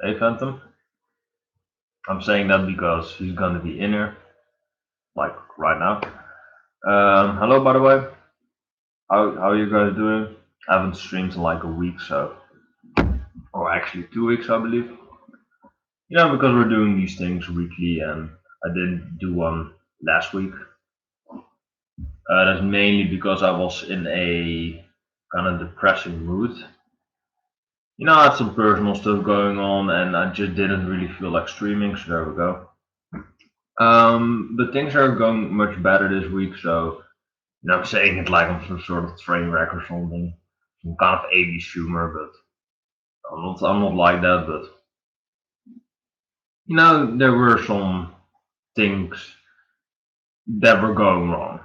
Hey Phantom, I'm saying that because he's gonna be in here, like right now. Hello, by the way. How you guys doing? I haven't streamed in like a week, so or actually 2 weeks, I believe. Because we're doing these things weekly, and I didn't do one last week. That's mainly because I was in a kind of depressing mood. I had some personal stuff going on, and I just didn't really feel like streaming. So there we go. But things are going much better this week, so I'm saying it like I'm some sort of train wreck or something. Some kind of 80s humor, but I'm not like that, but there were some things that were going wrong,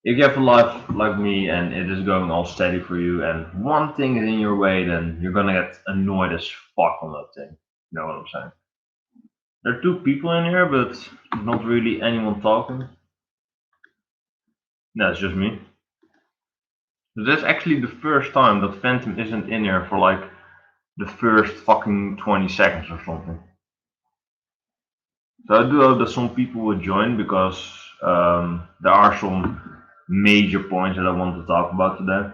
If you have a life like me and it is going all steady for you and one thing is in your way, then you're gonna get annoyed as fuck on that thing. You know what I'm saying? There are two people in here, but not really anyone talking. No, it's just me. That's actually the first time that Phantom isn't in here for like the first fucking 20 seconds or something. So I do hope that some people will join because there are some major points that I want to talk about today.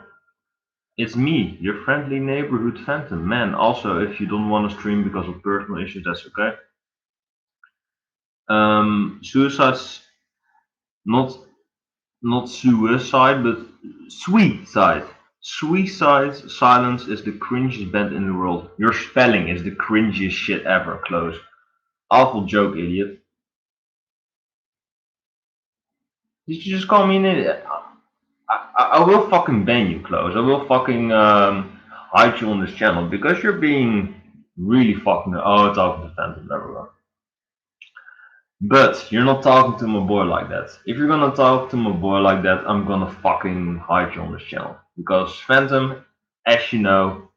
It's me, your friendly neighborhood Phantom. Man, also, if you don't want to stream because of personal issues, that's okay. Suicide's not not suicide, but sweet side. Suicide silence is the cringiest band in the world. Your spelling is the cringiest shit ever. Close. Awful joke, idiot. Did you just call me an idiot? I will fucking ban you, Close. I will fucking hide you on this channel because you're being really fucking. Oh, talking to Phantom, everyone. But you're not talking to my boy like that. If you're gonna talk to my boy like that, I'm gonna fucking hide you on this channel. Because Phantom, as you know,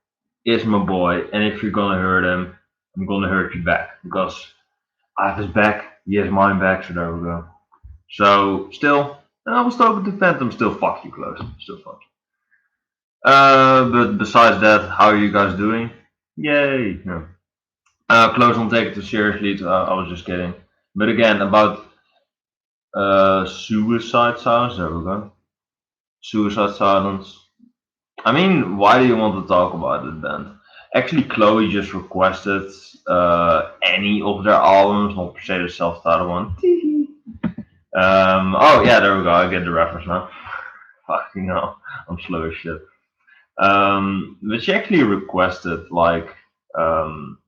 is my boy, and if you're gonna hurt him, I'm gonna hurt you back. Because I have his back, he has mine back, so there we go. So, still, and I was talking to Phantom, still fuck you, Close. Still fuck you. But besides that, how are you guys doing? Yay! No. Close, don't take it too seriously, I was just kidding. But again, about suicide silence. There we go. Suicide silence. I mean, why do you want to talk about it, band? Actually, Chloe just requested any of their albums, not per se the self-titled one. Oh yeah, there we go. I get the reference now. Fucking hell, I'm slow as shit. But she actually requested like um,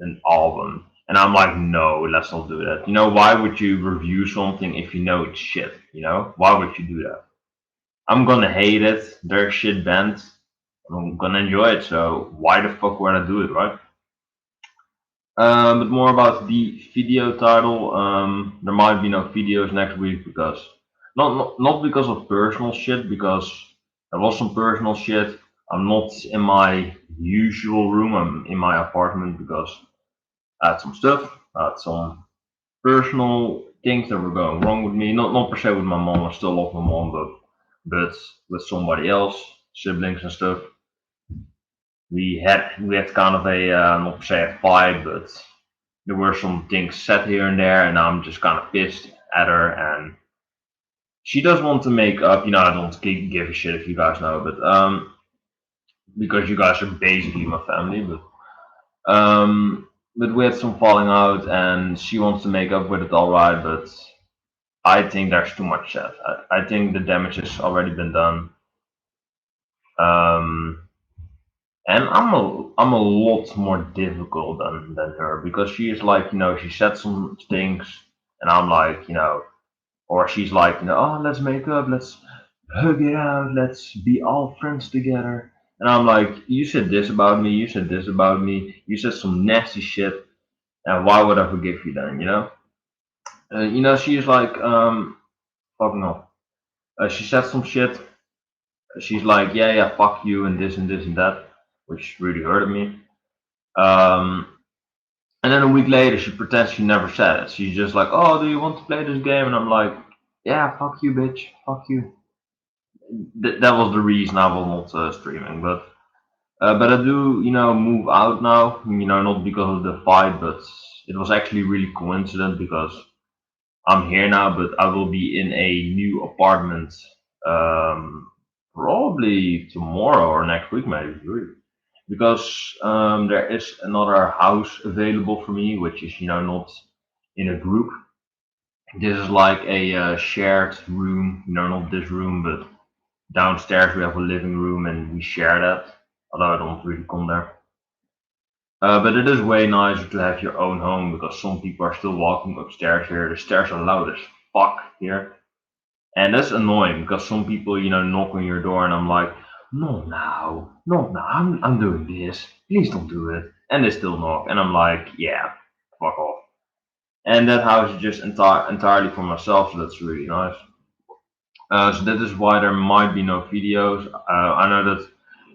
an album. And I'm like, no, let's not do that. Why would you review something if you know it's shit? Why would you do that? I'm gonna hate it. They're a shit band. I'm gonna enjoy it. So why the fuck would I do it, right? But more about the video title. There might be no videos next week because not because of personal shit. Because there was some personal shit. I'm not in my usual room. I'm in my apartment because I had some stuff. I had some personal things that were going wrong with me. Not per se with my mom. I still love my mom, but with somebody else, siblings and stuff. We had kind of a not per se a fight, but there were some things said here and there, and I'm just kind of pissed at her. And she does want to make up. I don't give a shit if you guys know, but because you guys are basically my family, but we had some falling out, and she wants to make up with it all right, but I think there's too much said. I think the damage has already been done. Um, and I'm a lot more difficult than her because she is like, she said some things, and I'm like, or she's like, oh, let's make up, let's hug it out, let's be all friends together. And I'm like, you said this about me, you said this about me, you said some nasty shit, and why would I forgive you then, she's like, fucking off. She said some shit. She's like, yeah, yeah, fuck you, and this and this and that, which really hurted me. Um, and then a week later, she pretends she never said it. She's just like, oh, do you want to play this game? And I'm like, yeah, fuck you, bitch, fuck you. That was the reason I was not streaming. But But I do, move out now. Not because of the fight, but it was actually really coincident because I'm here now, but I will be in a new apartment probably tomorrow or next week, maybe. Really. Because there is another house available for me, which is, not in a group. This is like a shared room, not this room, but downstairs we have a living room and we share that. Although I don't really come there. But it is way nicer to have your own home because some people are still walking upstairs here. The stairs are loud as fuck here. And that's annoying because some people, knock on your door and I'm like, not now, not now, I'm doing this. Please don't do it. And they still knock. And I'm like, yeah, fuck off. And that house is just entirely for myself, so that's really nice. So that is why there might be no videos. I know that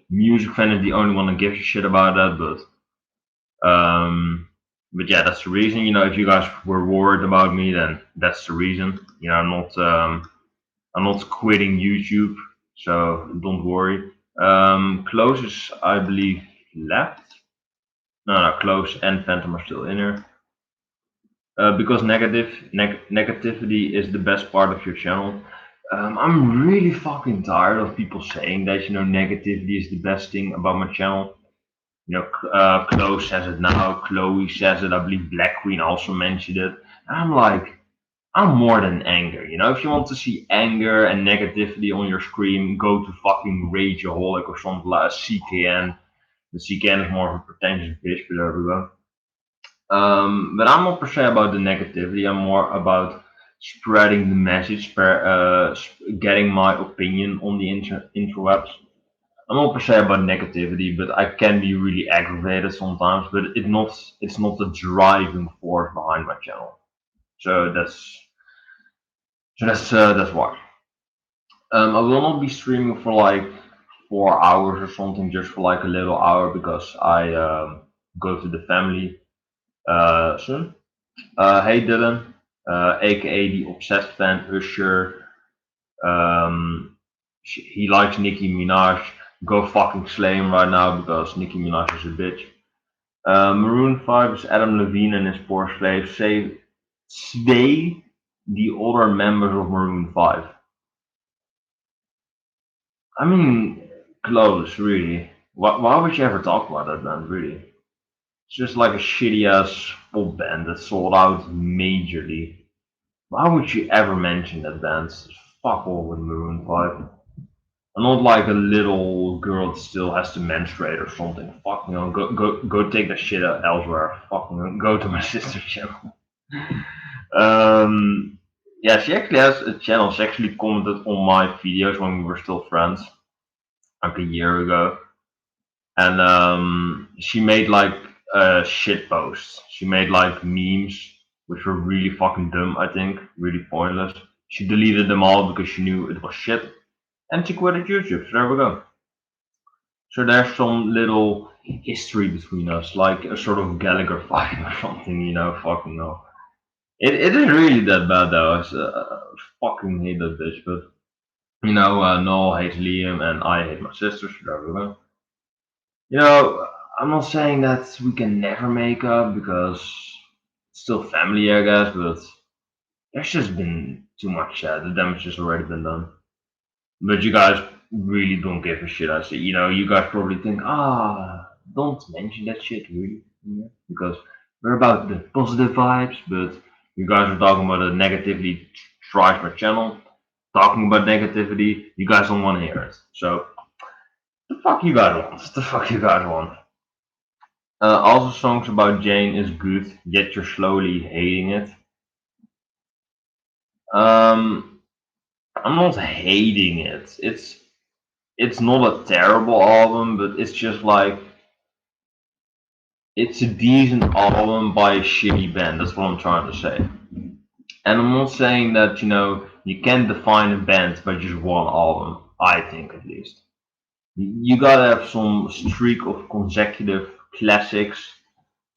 music fan is the only one that gives a shit about that, but yeah, that's the reason. If you guys were worried about me, then that's the reason. I'm not quitting YouTube, so don't worry. Close is, I believe, left. No, Close and Phantom are still in here. Because negativity is the best part of your channel. I'm really fucking tired of people saying that negativity is the best thing about my channel. Chloe says it now. Chloe says it. I believe Black Queen also mentioned it. And I'm like, I'm more than anger. If you want to see anger and negativity on your screen, go to fucking Rageaholic or something like CKN. The CKN is more of a pretentious bitch, but everyone. But I'm not per se about the negativity. I'm more about spreading the message, getting my opinion on the interwebs. I'm not per se about negativity, but I can be really aggravated sometimes. But it's not the driving force behind my channel. So that's why. I will not be streaming for like 4 hours or something, just for like a little hour because I go to the family soon. Hey Dylan, aka the obsessed fan Usher. Um, he likes Nicki Minaj. Go fucking slay him right now because Nicki Minaj is a bitch. Maroon 5 is Adam Levine and his poor slave. Say the other members of Maroon 5. I mean, close, really. Why would you ever talk about that band, really? It's just like a shitty ass pop band that sold out majorly. Why would you ever mention that band? Fuck all with Maroon 5. I'm not like a little girl that still has to menstruate or something. Fuck, go take that shit out elsewhere. Fuck, go to my sister's channel. Um, yeah, she actually has a channel. She actually commented on my videos when we were still friends, like a year ago. And she made like shit posts. She made like memes, which were really fucking dumb. I think really pointless. She deleted them all because she knew it was shit, and she quit at YouTube. So there we go. So there's some little history between us, like a sort of Gallagher fight or something. Fucking no. It is really that bad though. I fucking hate that bitch, but Noel hates Liam and I hate my sister. So there we go. You know, I'm not saying that we can never make up because it's still family, I guess, but there's just been too much the damage has already been done. But you guys really don't give a shit, I see. You guys probably think, don't mention that shit, really. Because we're about the positive vibes, but you guys are talking about the negativity drives my channel. Talking about negativity, you guys don't want to hear it. So, the fuck you guys want? The fuck you guys want? Also, songs about Jane is good, yet you're slowly hating it. Um, I'm not hating it. It's not a terrible album, but it's just like it's a decent album by a shitty band. That's what I'm trying to say. And I'm not saying that you can't define a band by just one album. I think at least you gotta have some streak of consecutive classics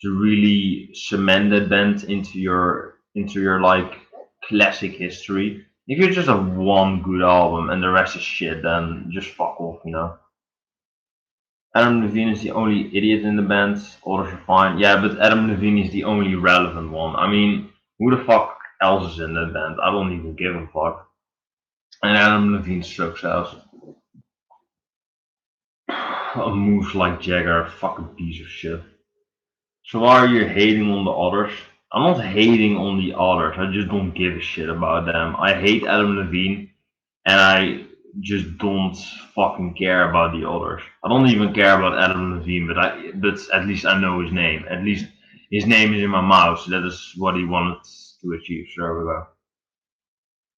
to really cement that band into your like classic history. If you just have one good album and the rest is shit, then just fuck off. Adam Levine is the only idiot in the band. Others are fine. Yeah, but Adam Levine is the only relevant one. I mean, who the fuck else is in that band? I don't even give a fuck. And Adam Levine sucks ass. A moves like Jagger, fucking piece of shit. So why are you hating on the others? I'm not hating on the others. I just don't give a shit about them. I hate Adam Levine, and I just don't fucking care about the others. I don't even care about Adam Levine, but at least I know his name. At least his name is in my mouth. So that is what he wanted to achieve. So there we go.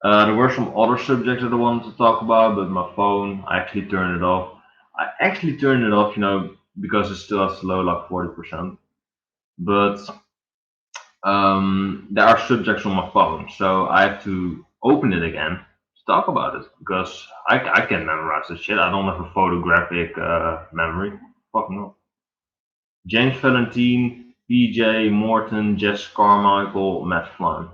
There were some other subjects that I wanted to talk about, but my phone, I actually turned it off. I actually turned it off, because it's still at low, like 40%. But there are subjects on my phone, so I have to open it again to talk about it because I can memorize this shit. I don't have a photographic memory. Fuck no. James Valentine, PJ Morton, Jess Carmichael, Matt Flynn.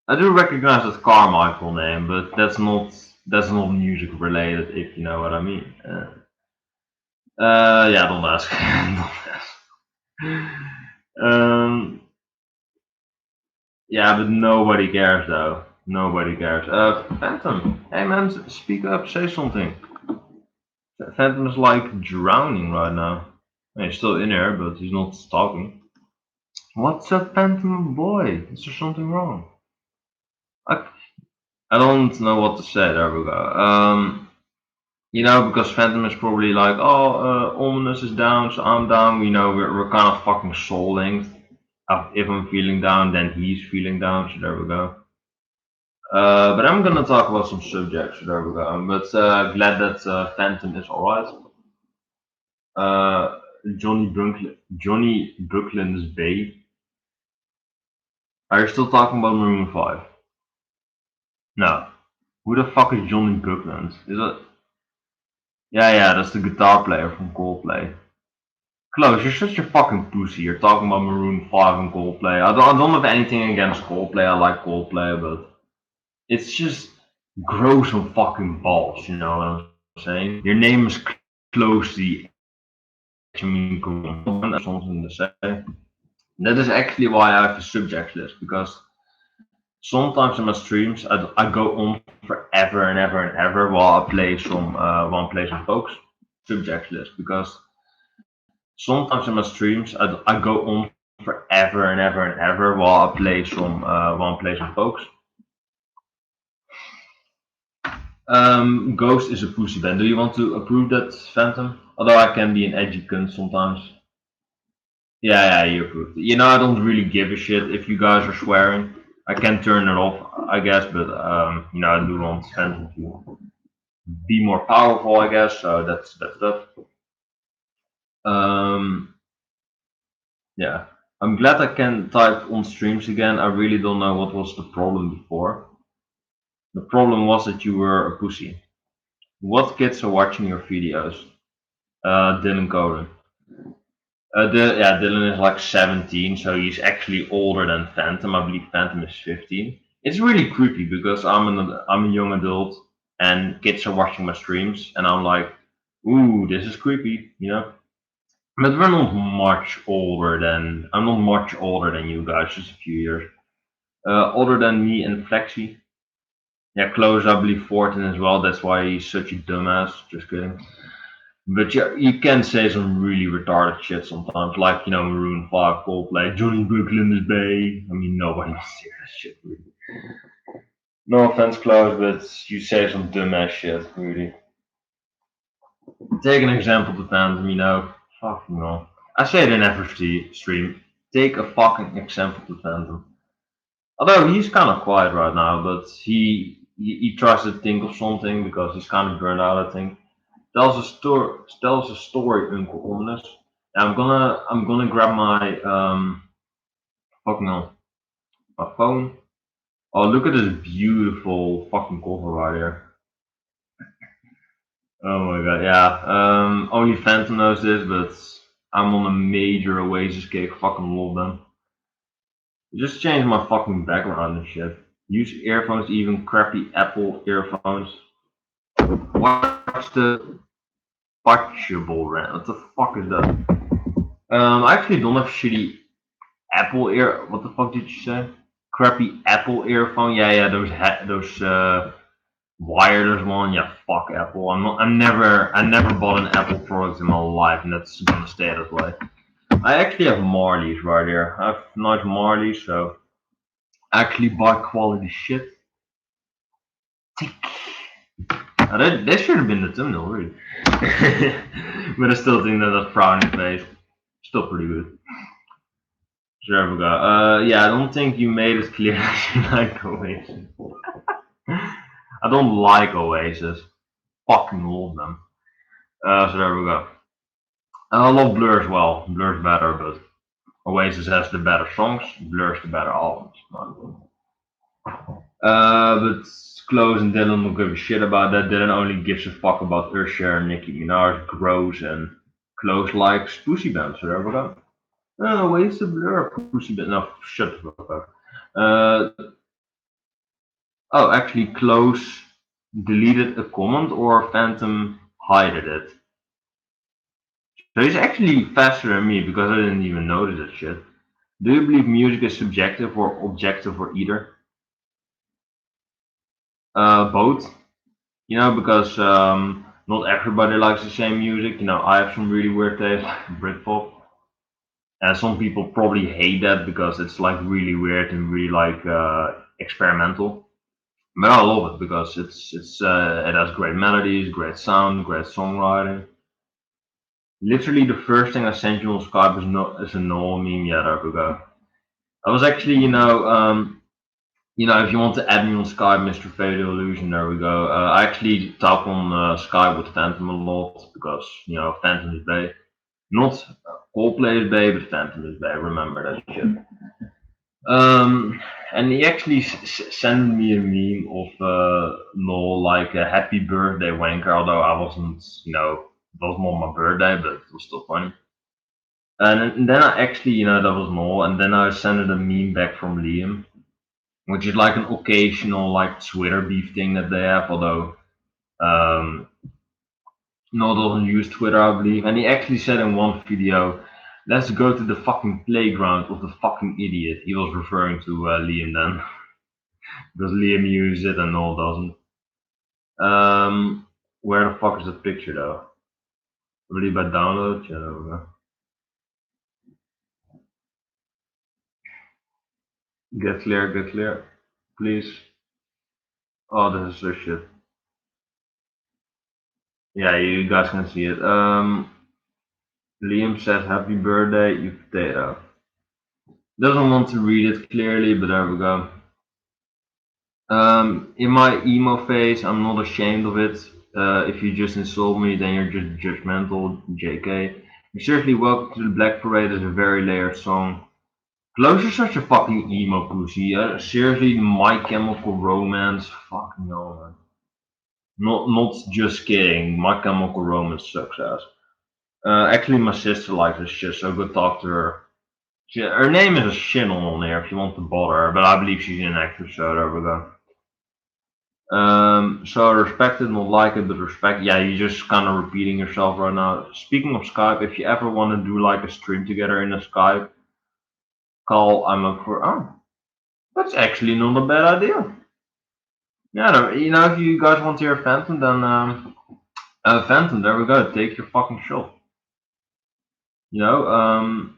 I do recognize that Carmichael name, but that's not music related, if you know what I mean. Yeah, don't ask. Don't ask. Um, Yeah, but nobody cares though. Nobody cares. Phantom. Hey man, speak up, say something. Phantom is like drowning right now. He's still in here, but he's not talking. What's up, Phantom boy? Is there something wrong? I, I don't know what to say. There we go. Because Phantom is probably like, oh, Ominous is down, so I'm down. We're kind of fucking soul linked. If I'm feeling down, then he's feeling down. So there we go. But I'm gonna talk about some subjects. There we go. But glad that Phantom is alright. Uh, Johnny Brooklyn's Bay. Are you still talking about Maroon 5? No. Who the fuck is Johnny Brooklyn? Is it? Yeah, yeah, that's the guitar player from Coldplay. Close, you're such a fucking pussy. You're talking about Maroon 5 and Coldplay. I don't have anything against Coldplay. I like Coldplay, but it's just grow some fucking balls. You know what I'm saying? Your name is close to the something to say. That is actually why I have a subject list because sometimes in my streams I go on forever and ever and ever while I play some folks subject list because sometimes in my streams I go on forever and ever and ever while I play some folks. Ghost is a pussy band. Do you want to approve that, Phantom? Although I can be an edgy cunt sometimes. Yeah, yeah, you approved it. I don't really give a shit if you guys are swearing. I can turn it off, I guess, but I do want Phantom to be more powerful, I guess. So that's that. Um, yeah, I'm glad I can type on streams again. I really don't know what was the problem before. The problem was that you were a pussy. What kids are watching your videos? Dylan Coden. Dylan is like 17, so he's actually older than Phantom. I believe Phantom is 15. It's really creepy because I'm a young adult and kids are watching my streams, and I'm like, ooh, this is creepy. But I'm not much older than you guys, just a few years. Older than me and Flexi. Yeah, close, I believe 14 as well. That's why he's such a dumbass. Just kidding. But yeah, you can say some really retarded shit sometimes, like Maroon 5, Coldplay, Johnny Brooklyn is Bay. I mean, nobody wants to hear that shit, really. No offense, Klaus, but you say some dumbass shit, really. Take an example to Phantom. Fuck no. I say it in every stream. Take a fucking example to Phantom. Although he's kind of quiet right now, but he tries to think of something because he's kind of burned out, I think. Tells a story, Uncle Ominous. I'm gonna grab my fuck no, my phone. Oh, look at this beautiful fucking cover right here. Oh my god, yeah. Only Phantom knows this, but I'm on a major Oasis kick. Fucking love them. Just change my fucking background and shit. Use earphones, even crappy Apple earphones. Watch the Watchable rant. What the fuck is that? I actually don't have shitty Apple ear. What the fuck did you say? Crappy Apple earphone. Yeah, yeah, those wireless one. Yeah, fuck Apple. I never bought an Apple product in my life, and that's gonna stay that way. I actually have Marleys right here. I have nice Marleys, so I actually buy quality shit. Tick. That should have been the thumbnail, really. But I still think that that frowny face still pretty good. So there we go. Yeah, I don't think you made it clear that you like Oasis. I don't like Oasis. Fucking love them. So there we go. I love Blur as well. Blur's better, but Oasis has the better songs. Blur's the better albums. But Close and Dylan don't give a shit about that. Dylan only gives a fuck about Usher, Nicki Minaj, Gross, and Close likes Pussy Band. So there we go. Wait, the Blur Pussy Band. No, shut the fuck up. Oh, actually, Close deleted a comment or Phantom hided it. So he's actually faster than me because I didn't even notice that shit. Do you believe music is subjective or objective or either? Both. You know, because not everybody likes the same music. You know, I have some really weird taste, like Britpop, and some people probably hate that because it's like really weird and really like experimental. But I love it because it has great melodies, great sound, great songwriting. Literally, the first thing I sent you on Skype is a Noel meme. Yeah, there we go. I was actually, if you want to add me on Skype, Mr. Fatal Illusion, there we go. I actually talk on Skype with Phantom a lot because Phantom is Bay. Not Coldplay is Bay, but Phantom is Bay. Remember that shit. And he actually sent me a meme of Noel like a happy birthday wanker, although I wasn't, it was not my birthday, but it was still funny. And then I actually, that was Noel, and then I sent a meme back from Liam, which is like an occasional like Twitter beef thing that they have, although no doesn't use Twitter, I believe. And he actually said in one video, "Let's go to the fucking playground of the fucking idiot." He was referring to Liam then, because Liam used it and Noel doesn't. Where the fuck is that picture though? Really bad download? Yeah, there we go. Get clear, please. Oh, this is so shit. Yeah, you guys can see it. Liam says happy birthday, you potato. Doesn't want to read it clearly, but there we go. In my emo phase, I'm not ashamed of it. If you just insult me, then you're just judgmental, JK. You're certainly welcome to the Black Parade is a very layered song. Close is such a fucking emo pussy. Seriously, My Chemical Romance, fucking hell, man. Not just kidding. My Chemical Romance sucks ass. Actually, my sister likes this shit, so go talk to her. Her name is a Shin on there if you want to bother her, but I believe she's an actress, so there we go. So respect it, not like it, but respect. Yeah, you're just kind of repeating yourself right now. Speaking of Skype, if you ever want to do like a stream together in a Skype call, I'm up for. Oh, that's actually not a bad idea. Yeah, no, if you guys want to hear Phantom, then Phantom, there we go. Take your fucking shot. You know,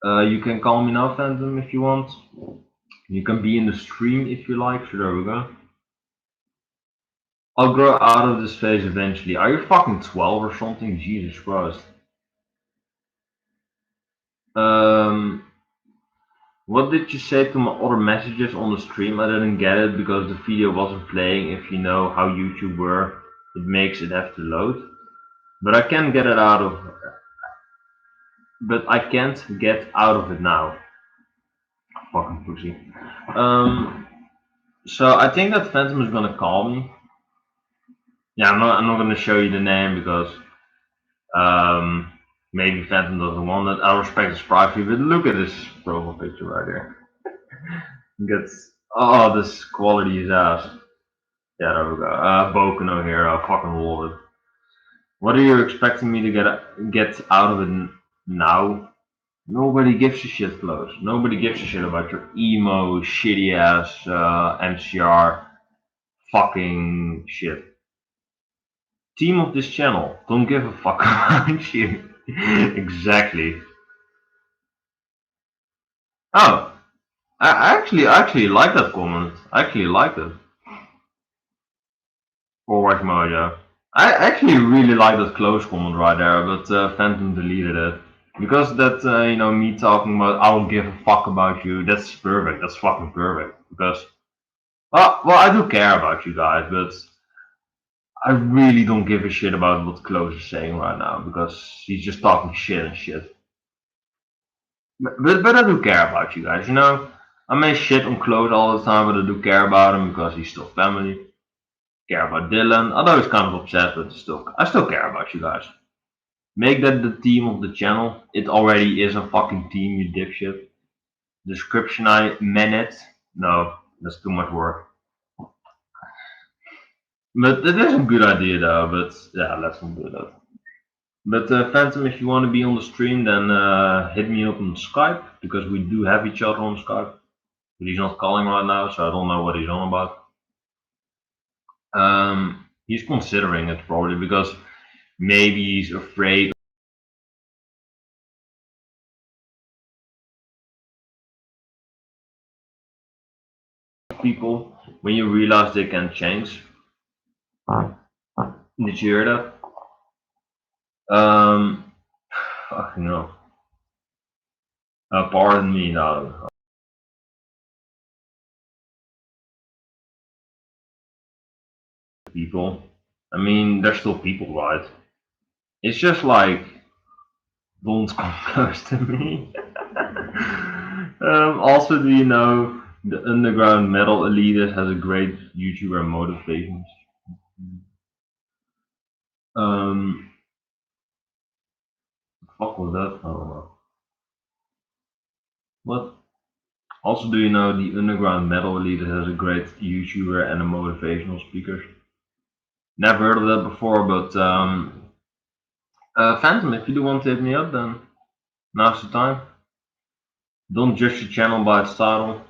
you can call me now, Phantom, if you want. You can be in the stream if you like. So there we go. I'll grow out of this phase eventually. Are you fucking 12 or something? Jesus Christ. Um, what did you say to my other messages on the stream? I didn't get it because the video wasn't playing. If you know how YouTube works, it makes it have to load. But I can get it out of. But I can't get out of it now. Fucking pussy. So I think that Phantom is gonna call me. Yeah, I'm not gonna show you the name because um, maybe Phantom doesn't want it. I respect his privacy, but look at this profile picture right here. Gets this quality is ass. Yeah, there we go. Bokuno here, I fucking love it. What are you expecting me to get out of it now? Nobody gives a shit, close. Nobody gives a shit about your emo, shitty ass MCR fucking shit. Team of this channel, don't give a fuck about you. Exactly. Oh, I actually like that comment. I actually like it for Watchmojo. I actually really like that close comment right there, but Phantom deleted it because that me talking about I don't give a fuck about you. That's perfect. That's fucking perfect because well I do care about you guys, but I really don't give a shit about what Close is saying right now because he's just talking shit and shit. But I do care about you guys. I may shit on Close all the time, but I do care about him because he's still family. Care about Dylan. Although he's kind of upset, but I still care about you guys. Make that the theme of the channel. It already is a fucking team, you dipshit. Description I minute. No, that's too much work. But it is a good idea though, but yeah, let's not do that. But Phantom, if you want to be on the stream, then hit me up on Skype, because we do have each other on Skype. But he's not calling right now, so I don't know what he's on about. He's considering it probably, because maybe he's afraid of people when you realize they can change. Did you hear that? Fucking hell. Pardon me now, people. I mean, they're still people, right? It's just like, don't come close to me. Also, do you know the underground metal elitist has a great YouTuber motivations? Um, fuck was that? I don't know. What? Also, do you know the underground metal elitist has a great YouTuber and a motivational speaker? Never heard of that before, but Phantom, if you do want to hit me up, then now's the time. Don't judge the channel by its title.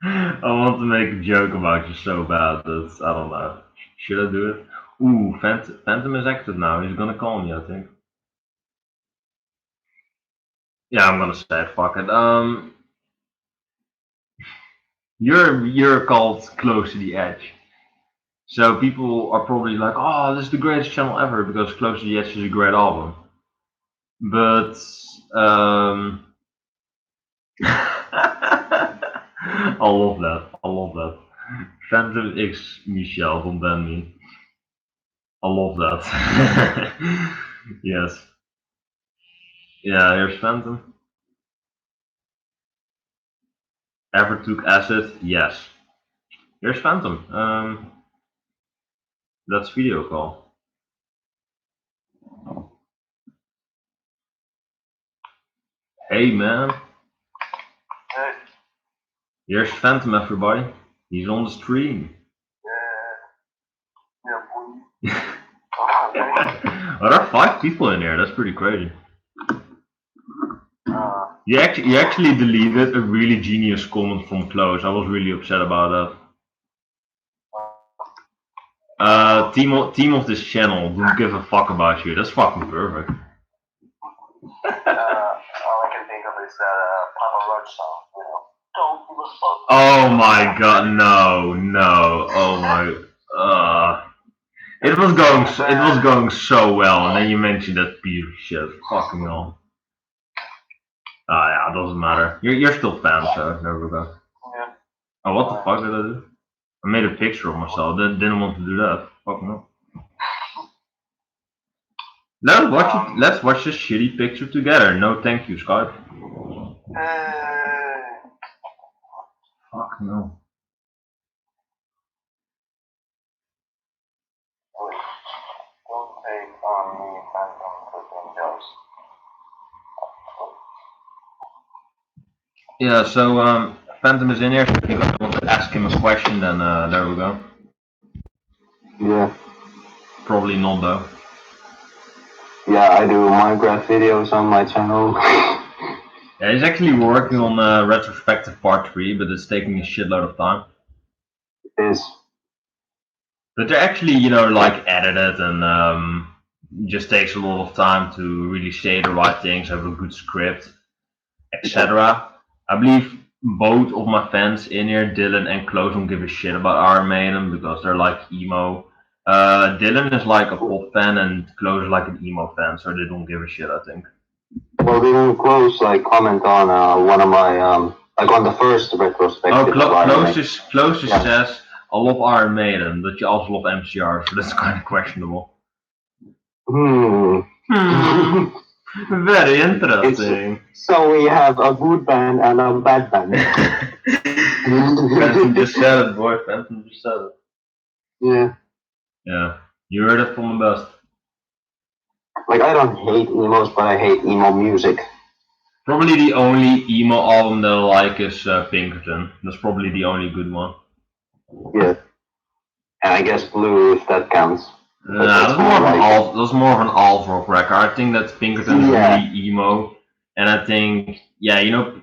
I want to make a joke about you so bad that I don't know. Should I do it? Ooh, Phantom is active now. He's gonna call me, I think. Yeah, I'm gonna say it. Fuck it. You're called Close to the Edge, so people are probably like, "Oh, this is the greatest channel ever," because Close to the Edge is a great album. But I love that. I love that. Phantom X Michelle don't ban me. I love that. Yes. Yeah, here's Phantom. Ever took acid? Yes. Here's Phantom. That's video call. Hey man. Hey. Here's Phantom, everybody. He's on the stream. Yeah. Yeah, boy. Well, there are 5 people in there. That's pretty crazy. You actually deleted a really genius comment from Close. I was really upset about that. Team of this channel, don't give a fuck about you. That's fucking perfect. All I can think of is that Papa Roach song, Don't give a fuck. Oh my god, no, no, oh my, it was going so well, and then you mentioned that piece of shit. Fucking hell. Ah, yeah, it doesn't matter. You're still fan, so there we go. Yeah. Oh, what the fuck did I do? I made a picture of myself. Didn't want to do that. Fucking hell. Let's watch this shitty picture together. No, thank you, Skype. Fuck no. Don't take on me, Phantom, cooking jokes. Yeah, so Phantom is in here. So if you guys want to ask him a question, then there we go. Yeah. Probably not though. Yeah, I do Minecraft videos on my channel. Yeah, he's actually working on retrospective part 3, but it's taking a shitload of time. Is But they're actually, like edited and just takes a lot of time to really say the right things, have a good script, yeah. etc. I believe both of my fans in here, Dylan and Close, don't give a shit about Iron Maiden because they're like emo. Dylan is like a pop fan and Close is like an emo fan, so they don't give a shit, I think. Well, didn't Close like comment on one of my like on the first Oh, retrospective of Iron Man? Close just Yeah. says, I love Iron Maiden, but you also love MCR, so that's kind of questionable. Hmm. Hmm, very It's interesting. so we have a good band and a bad band. Phantom just said it, boy. Phantom just said it. Yeah. Yeah, you heard it from the best. Like I don't hate emos, but I hate emo music. Probably the only emo album that I like is Pinkerton. That's probably the only good one. Yeah. And I guess Blue if that counts. But Nah, that's more like that's more of an alt rock record. I think that Pinkerton is yeah, really emo, and I think yeah,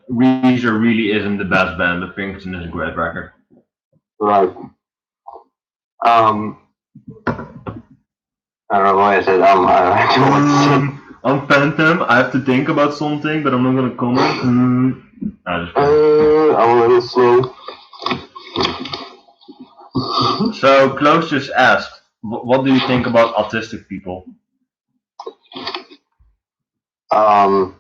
Weezer really isn't the best band, but Pinkerton is a great record. right. Um I don't know why I said I don't actually know what to say. I'm Phantom. I have to think about something, but I'm not gonna comment. Nah, just kidding. I'm a little slow. So Close just asked, what do you think about autistic people? Um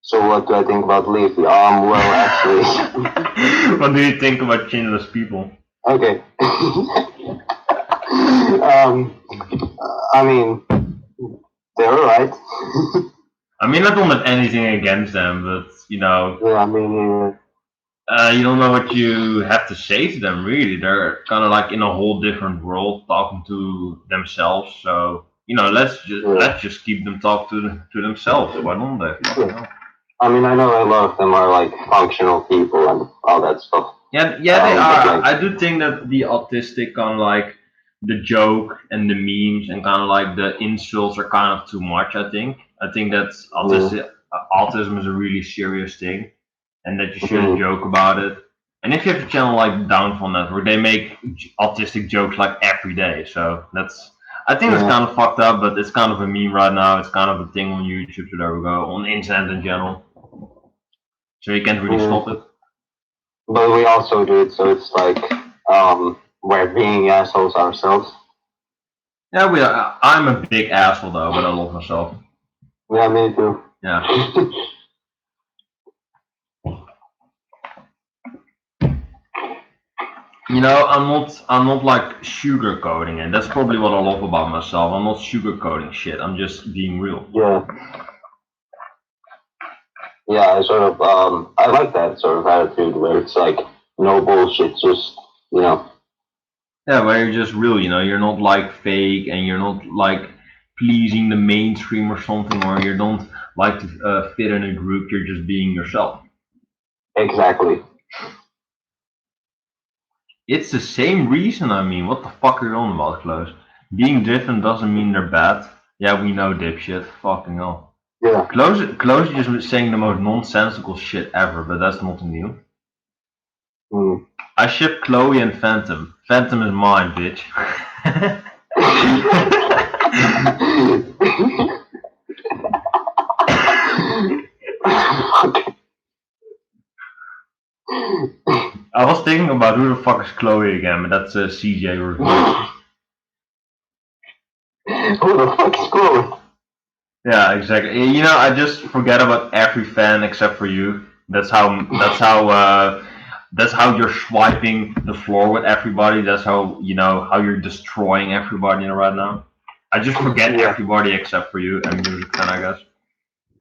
so what do I think about Leafy? Well actually What do you think about chinless people? okay. um I mean they're alright. I mean, I don't have anything against them, but Yeah, I mean you don't know what you have to say to them. Really, they're kind of like in a whole different world, talking to themselves. So yeah, let's just keep them talk to themselves. Why don't they? Fucking yeah. hell. I mean I know a lot of them are like functional people and all that stuff. Yeah, they But are. like I do think that the autistic kind of like the joke and the memes and kind of like the insults are kind of too much. I think that yeah, autism is a really serious thing, and that you shouldn't mm, joke about it. And if you have a channel like Downfall Network, they make autistic jokes like every day. So I think that's yeah, kind of fucked up, but it's kind of a meme right now. It's kind of a thing on YouTube. So there we go on the internet in general. So you can't really yeah. stop it. But we also do it, so it's like we're being assholes ourselves. Yeah, I'm a big asshole though, but I love myself. Yeah, me too. Yeah. I'm not like sugarcoating it. That's probably what I love about myself. I'm not sugarcoating shit. I'm just being real. Yeah, yeah. I sort of I like that sort of attitude where it's like no bullshit, just you know. Yeah, where you're just real, you're not like fake and you're not like pleasing the mainstream or something, or you don't like to fit in a group. You're just being yourself. Exactly. It's the same reason. I mean, what the fuck are you on about, Close? Being different doesn't mean they're bad. Yeah, we know, dipshit. Fucking hell. Yeah. Close is just saying the most nonsensical shit ever, but that's not new. Mm. I ship Chloe and Phantom. Phantom is mine, bitch. I was thinking about who the fuck is Chloe again, but that's CJ Reviews. Who the fuck is Chloe? Yeah, exactly. I just forget about every fan except for you. That's how you're swiping the floor with everybody. That's how you're destroying everybody right now. I just forget Yeah. everybody except for you and music fan, I guess.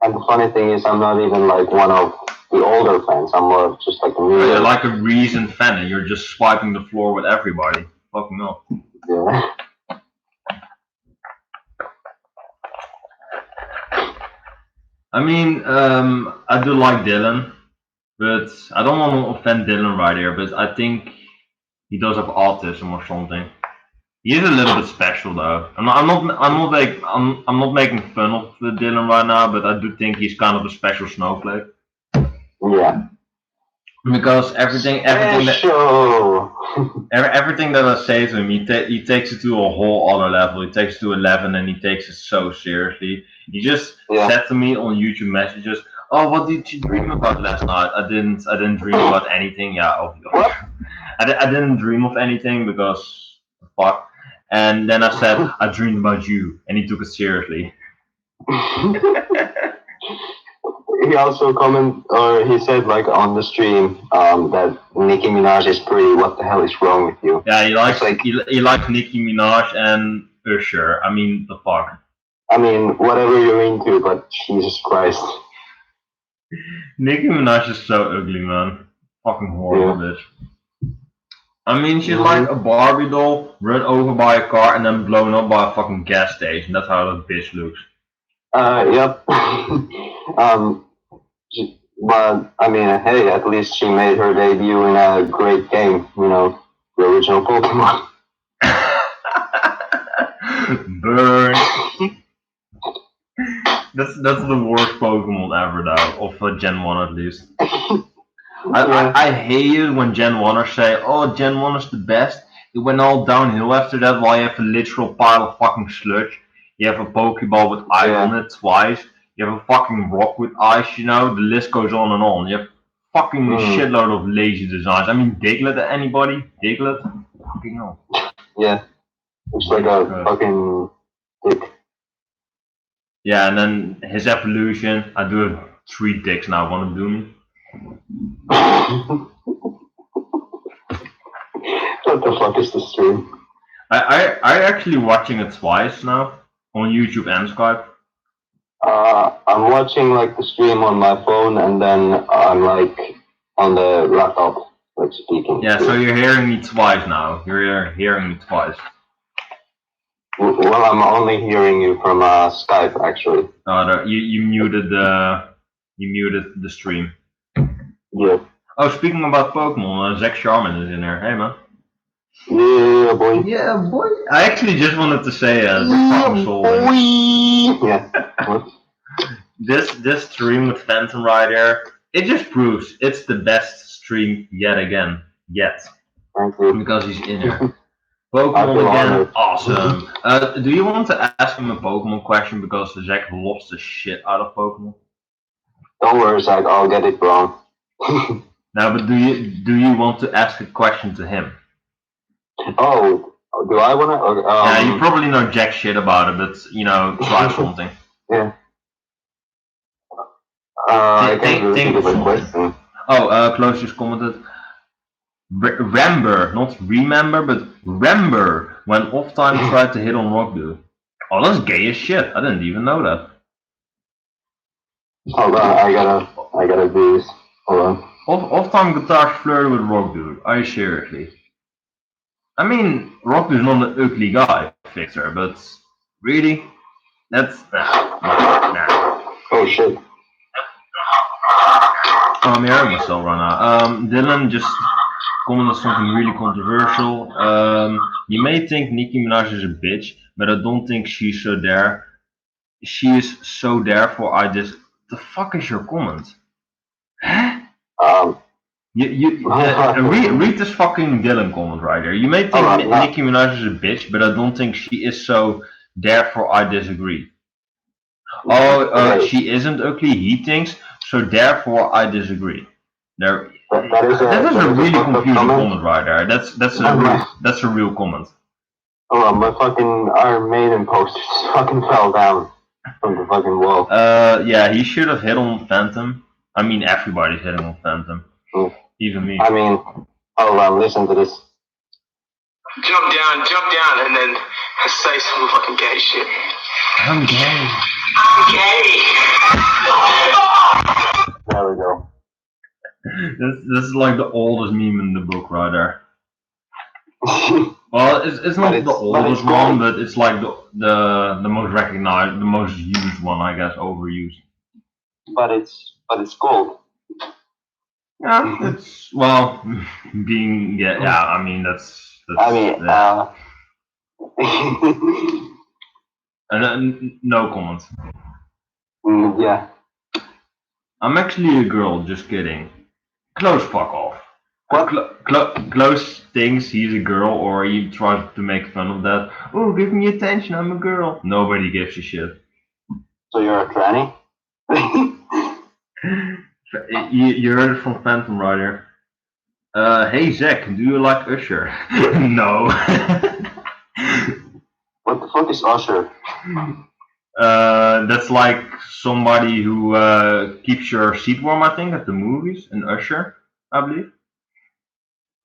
And the funny thing is, I'm not even like one of the older fans. I'm more of just like a You're newer. like a recent fan and you're just swiping the floor with everybody. Fucking hell. Yeah. I mean, I do like Dylan, but I don't want to offend Dylan right here. But I think He does have autism or something. He is a little bit special though. I'm not making fun of Dylan right now, but I do think he's kind of a special snowflake. Yeah. Because Special. everything that I say to him, he takes it to a whole other level. He takes it to 11 and he takes it so seriously. He just Yeah. said to me on YouTube messages, "Oh, what did you dream about last night?" I didn't dream about anything. Yeah, obviously. What? I didn't dream of anything because fuck. And then I said, "I dreamed about you," and he took it seriously. He also he said like on the stream that Nicki Minaj is pretty. What the hell is wrong with you? Yeah, he likes It's like, he likes Nicki Minaj and Usher. I mean, the fuck. I mean, whatever you're into, but Jesus Christ. Nicki Minaj is so ugly, man. Fucking horrible bitch. I mean, she's like a Barbie doll run over by a car and then blown up by a fucking gas station. That's how that bitch looks. Yep. But I mean, hey, at least she made her debut in a great game. You know, the original Pokemon. Burn. That's the worst Pokemon ever, though, of Gen 1 at least. I hate it when Gen 1ers say, "Oh, Gen 1 is the best." It went all downhill after that while you have a literal pile of fucking sludge. You have a Pokeball with ice on it twice. You have a fucking rock with ice, you know, the list goes on and on. You have fucking shitload of lazy designs. I mean, Diglett, anybody? Diglett? Fucking hell. Yeah. It's like a fucking dick. Yeah, and then his evolution, I do have 3 dicks now, wanna do me? What the fuck is the stream? I actually watching it twice now on YouTube and Skype. I'm watching like the stream on my phone, and then I'm like on the laptop, like speaking. Yeah, so you're hearing me twice now. You're hearing me twice. Well, I'm only hearing you from Skype, actually. Oh, you muted the stream. Yeah. Oh, speaking about Pokemon, Zach Sharman is in there. Hey man. Yeah, boy. Yeah, boy. I actually just wanted to say boy. Yeah. What? This stream with Phantom Rider, it just proves it's the best stream yet again. Yet. Thank you. Because he's in there. Pokemon again, honored. awesome. Do you want to ask him a Pokemon question because Zach lost the shit out of Pokemon? Don't worry, Zach. I'll get it wrong. No, but do you want to ask a question to him? Oh, do I wanna? Yeah, you probably know jack shit about it, but you know, try something. Yeah. I can't really think of a question. Oh, Close just commented. Remember, not remember, but remember when Off Time tried to hit on Rock Dude. Oh, that's gay as shit. I didn't even know that. Hold on, I gotta do this. Hold on. Off Time guitars flirted with Rock Dude. Are you seriously? I mean, Rock Dude's not an ugly guy, Victor, but really? That's nah. Oh shit. Oh, I'm hearing myself right now. Dylan just commented something really controversial. You may think Nicki Minaj is a bitch, but I don't think she's so there. She is so therefore I just. The fuck is your comment? Huh? Read this fucking Dylan comment right there. You may think Nicki Minaj is a bitch, but I don't think she is so. Therefore, I disagree. She isn't ugly. He thinks so. Therefore, I disagree. That is a really confusing comment right there. That's a real comment. Oh, my fucking Iron Maiden poster just fucking fell down from the fucking wall. Yeah, he should have hit on Phantom. I mean, everybody's hitting on Phantom. Even me. I mean, hold on, listen to this. Jump down, and then say some fucking gay shit. I'm gay. I'm gay. There we go. This is like the oldest meme in the book right there. Well, it's not the oldest one, but it's like the most recognized, the most used one, I guess, overused. But it's gold. Yeah, it's well, being yeah. I mean I that's mean, yeah. No comment. yeah. I'm actually a girl. Just kidding. Close fuck off. What? Close thinks he's a girl, or he tries to make fun of that. Oh, give me attention. I'm a girl. Nobody gives a shit. So you're a tranny? You heard it from Phantom Rider. Hey Zach, do you like Usher? No. What the fuck is Usher? That's like somebody who keeps your seat warm, I think, at the movies. An usher, I believe.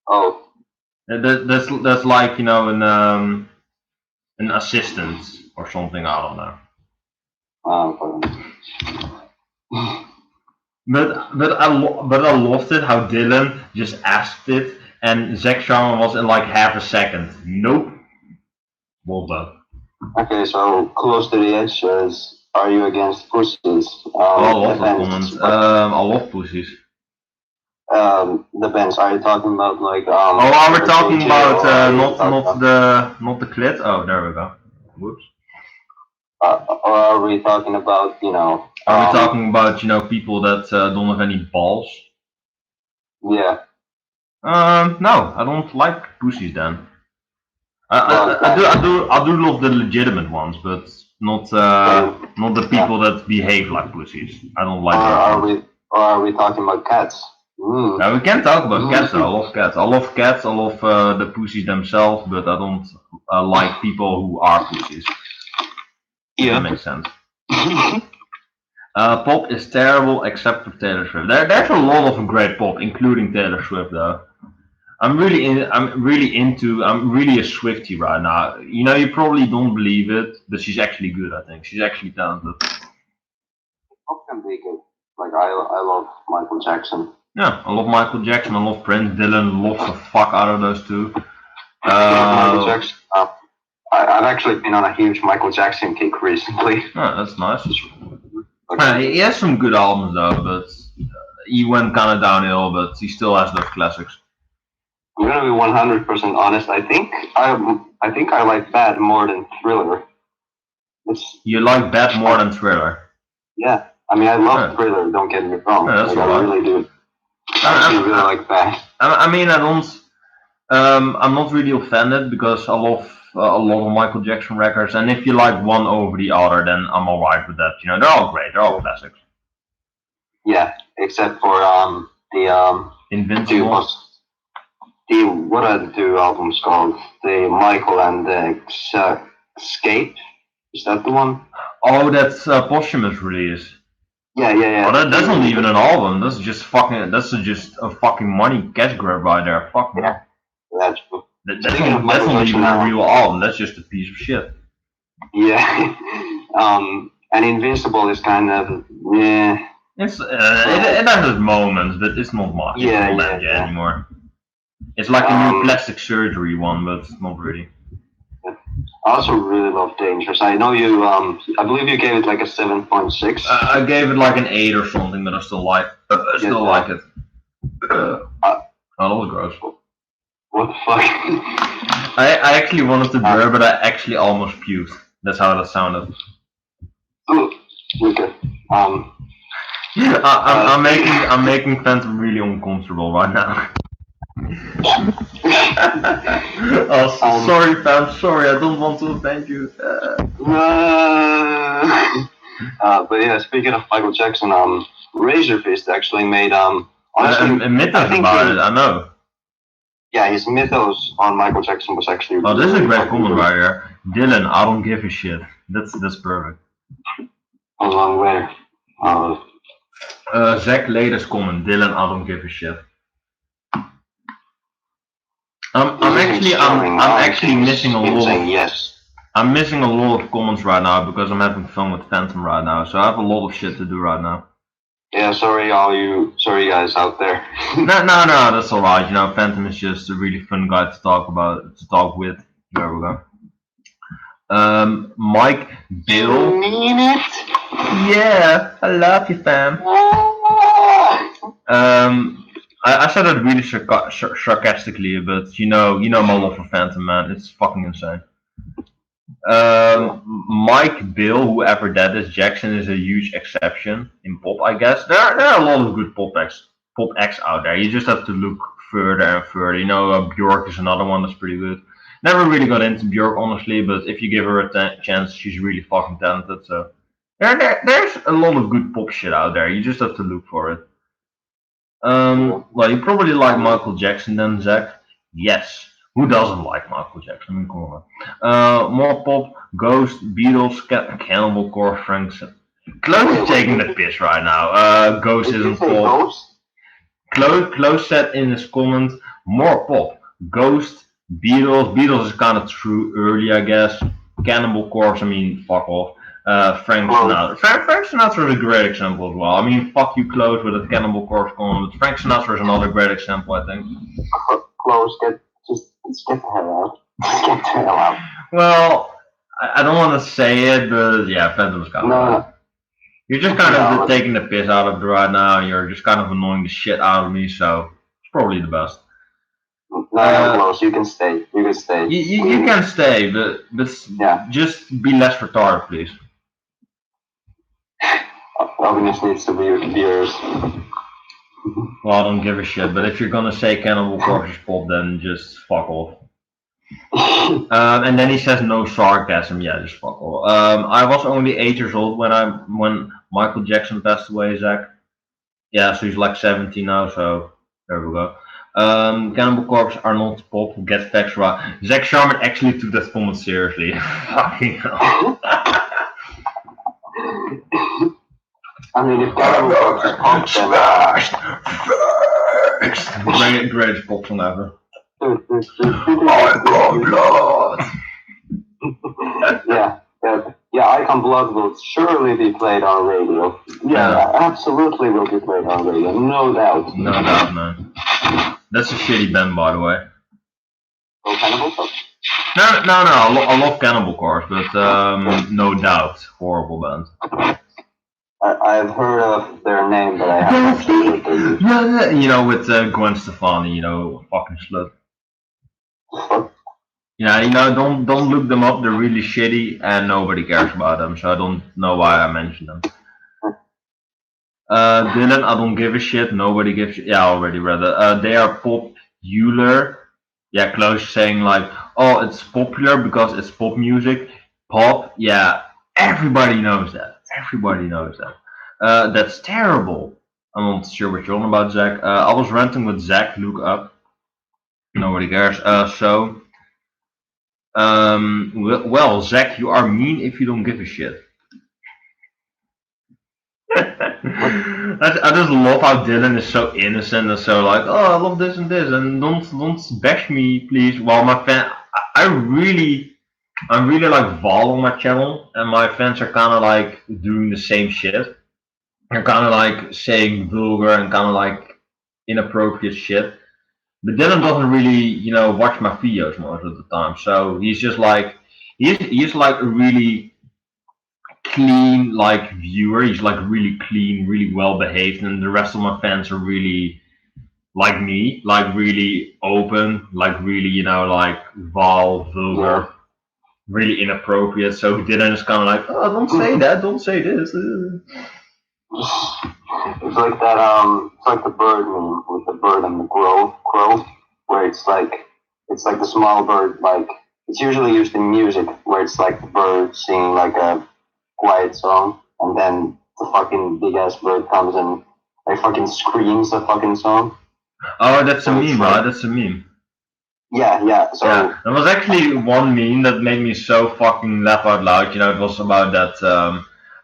Oh, That's like an assistant or something. I don't know. But I loved it how Dylan just asked it, and Zach Sharma was in like half a second. Nope. Well done. okay, so close to the edge says, "Are you against pussies?" Oh, I love that Depends. comment. What? I love pussies. Depends. Are you talking about like Oh, are we the talking JJ, about or are you not talking not about, the clit? Oh, there we go. Whoops. or are we talking about Are we talking about people that don't have any balls? yeah, No, I don't like pussies. Then well, I do love the legitimate ones, but not the yeah. people that behave like pussies. I don't like Or those are ones. we talking about cats? Mm. Now we can talk about cats. Though. I love cats. I love cats. I love the pussies themselves, but I don't like people who are pussies. If that makes sense. Pop is terrible except for Taylor Swift. There's a lot of great pop, including Taylor Swift, though. I'm really a Swiftie right now. You probably don't believe it, but she's actually good. I think she's actually talented. Pop can be good. Like I love Michael Jackson. Yeah, I love Michael Jackson. I love Prince. Dylan loves the fuck out of those two. Michael Jackson. I've actually been on a huge Michael Jackson kick recently. Yeah, that's nice. He has some good albums though, but he went kind of downhill. But he still has those classics. I'm gonna be 100% honest. I think I like Bad more than Thriller. You like Bad more than Thriller? Yeah, I mean I love Yeah. Thriller. Don't get me wrong. Yeah, that's like, alright. I really do. I really like Bad. I mean, I don't. I'm not really offended because I love a lot of Michael Jackson records, and if you like one over the other, then I'm alright with that. They're all great. They're all classics. Yeah, except for the Invincible. what are the two albums called? The Michael and the Escape. Is that the one? Oh, that's a posthumous release. Yeah. Oh, that's not even an album. That's just fucking. That's just a fucking money cash grab right there. Fuck me. Yeah, that's That's not even a real album. That's just a piece of shit. Yeah. And Invincible is kind of yeah. It has its moments, but it's not much. Yeah, it's not that anymore. It's like a new plastic surgery one, but not really. I also really love Dangerous. I know you. I believe you gave it like a 7.6. I gave it like an 8 or something, but I still like. Like it. Oh, gross. What the fuck? I actually wanted to burp, but I actually almost puked. That's how that sounded. Okay. I'm making Phantom really uncomfortable right now. Oh, sorry, Pam. Sorry, I don't want to offend you. But yeah, speaking of Michael Jackson, Razorfist actually made honestly, a mythos about it. I know. Yeah, his mythos on Michael Jackson was actually. Oh, this is a great comment right here. Dylan, I don't give a shit. That's perfect. A long way. Zach latest comment. Dylan, I don't give a shit. I'm actually missing a lot. Yes. I'm missing a lot of comments right now because I'm having fun with Phantom right now. So I have a lot of shit to do right now. Yeah, sorry guys out there. No, that's alright. Phantom is just a really fun guy to talk with. There we go. Mike, Bill. You mean it? Yeah, I love you, fam. I said it really sarcastically, but you know my love for Phantom Man. It's fucking insane. Yeah. Mike Bill, whoever that is, Jackson is a huge exception in pop, I guess. There are a lot of good pop acts out there. You just have to look further and further. Bjork is another one that's pretty good. Never really got into Bjork, honestly, but if you give her a chance, she's really fucking talented. So there's a lot of good pop shit out there. You just have to look for it. Yeah. Well, you probably like Um, Michael Jackson then, Zach. Yes. Who doesn't like Michael Jackson? I mean, come on. More pop, Ghost, Beatles, Cannibal Corpse, Frank. Close is wait, taking what the did piss right now. Ghost you isn't say? pop. Ghost? Close said in his comment, more pop. Ghost, Beatles. Beatles is kind of true early, I guess. Cannibal Corpse, I mean, fuck off. Frank Close. Sinatra. Frank Sinatra is a great example as well. I mean, fuck you, Close, with a Cannibal Corpse comment. But Frank Sinatra is another great example, I think. Close. Just get the hell out. Just get the hell out. Well, I don't want to say it, but yeah, Phantom's kind of No, right. You're just kind no, of taking the piss out of it right now. You're just kind of annoying the shit out of me, so it's probably the best. no, Uh, Close. You can stay. You can stay. you can stay, but Yeah. just be less retarded, please. Agnes needs to be yours. Well, I don't give a shit, but if you're gonna say Cannibal Corpse is pop, then just fuck off. And then he says no sarcasm. Yeah, just fuck off. I was only 8 years old when Michael Jackson passed away, Zach. Yeah, so he's like 70 now, so there we go. Cannibal Corpse are not pop. Get facts right. Zach Sharman actually took that comment seriously. Fucking hell. I mean, if Cannibal Corpse is pop, Smashed! Greatest pop song ever. I got blood! yeah. Icon Blood will surely be played on radio. Yeah, absolutely will be played on radio, no doubt. No doubt, man. That's a shitty band, by the way. Oh, Cannibal Corpse? No. I love Cannibal Corpse, but no doubt, horrible band. I've heard of their name, but I haven't actually heard their music. Yeah, with Gwen Stefani, fucking slut. Yeah, don't look them up. They're really shitty, and nobody cares about them. So I don't know why I mentioned them. Dylan, I don't give a shit. Nobody gives. Yeah, I already read it. They are popular. Yeah, close saying like, oh, it's popular because it's pop music. Pop, yeah, everybody knows that. Everybody knows that. That's terrible. I'm not sure what you're on about, Zach. I was ranting with Zach. Look up. Nobody cares. Well, Zach, you are mean if you don't give a shit. I just love how Dylan is so innocent and so like, oh, I love this and this, and don't bash me, please. While my fan, I'm really like Val on my channel, and my fans are kind of like doing the same shit. They're kind of like saying vulgar and kind of like inappropriate shit. But Dylan doesn't really, watch my videos most of the time. So he's just like, he's like a really clean like viewer. He's like really clean, really well behaved, and the rest of my fans are really like me, like really open, like really, like vulgar, really inappropriate. So Dylan is kind of like, oh, don't say that, don't say this. It's like that. It's like the bird meme with the bird and the crow, where it's like the small bird. Like it's usually used in music, where it's like the bird singing like a quiet song, and then the fucking big ass bird comes and like fucking screams a fucking song. Oh, that's a So it's meme, like- right? That's a meme. Yeah. So Yeah, there was actually one meme that made me so fucking laugh out loud. It was about that.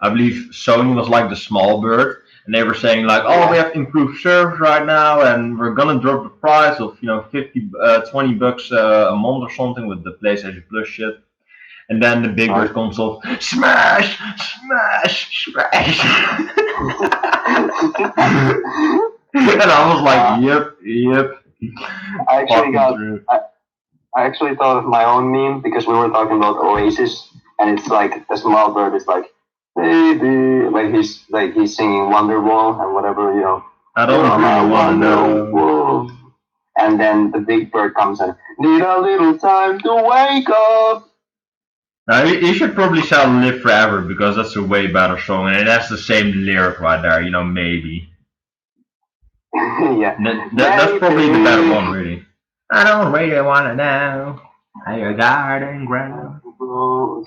I believe Sony was like the small bird, and they were saying like, "Oh, we have improved service right now, and we're gonna drop the price of 20 bucks a month or something with the PlayStation Plus shit." And then the big bird comes off, smash, smash, smash. And I was like, yep. I actually Fucking got. true. I actually thought of my own meme because we were talking about Oasis, and it's like the small bird is like, baby, like he's singing Wonderwall and whatever. I You're don't my really want to one little know. world. And then the big bird comes in. Need a little time to wake up. Now, you should probably shout "Live Forever" because that's a way better song, and it has the same lyric right there. Maybe Yeah. that's probably the better Baby. one, really. I don't really want to know how your garden grows.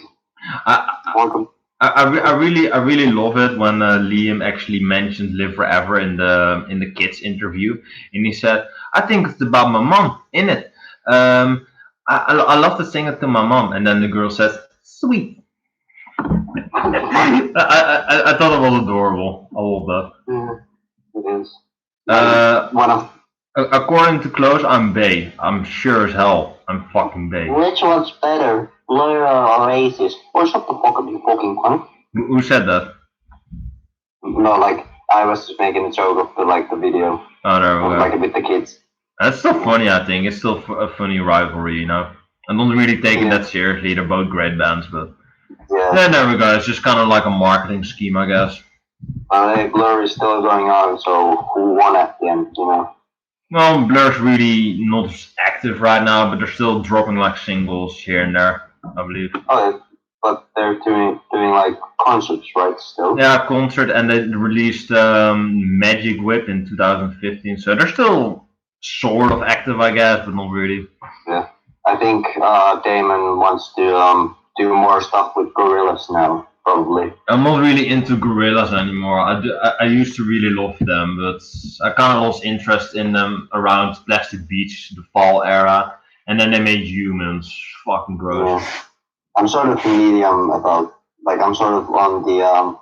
I, Welcome. I really love it when Liam actually mentioned "Live Forever" in the kids interview, and he said, "I think it's about my mom, in it. I love to sing it to my mom." And then the girl says, "Sweet." I thought it was adorable. I love that. Yeah, it is. Uh, One of according to Close, I'm Bay. I'm sure as hell I'm fucking Bay. which one's better, Blur or Oasis? Or shut the fuck up, you fucking cunt. Who said that? No, like I was just making a joke of the video, Oh, there we like go. with the kids. That's still funny, I think. It's still a funny rivalry. I'm not really taking Yeah, that seriously. They're both great bands, but yeah. yeah, there we go. It's just kind of like a marketing scheme, I guess. Blur is still going on, so who won at the end? You know. Well, Blur's really not as active right now, but they're still dropping like singles here and there, I believe. Oh, yeah, but they're doing like concerts, right? Still. Yeah, concert, and they released Magic Whip in 2015, so they're still sort of active, I guess, but not really. Yeah. I think Damon wants to do more stuff with Gorillas now, probably. I'm not really into Gorillas anymore. I used to really love them, but I kind of lost interest in them around Plastic Beach, the fall era, and then they made Humans. Fucking gross. Yeah. I'm sort of medium about like I'm sort of on the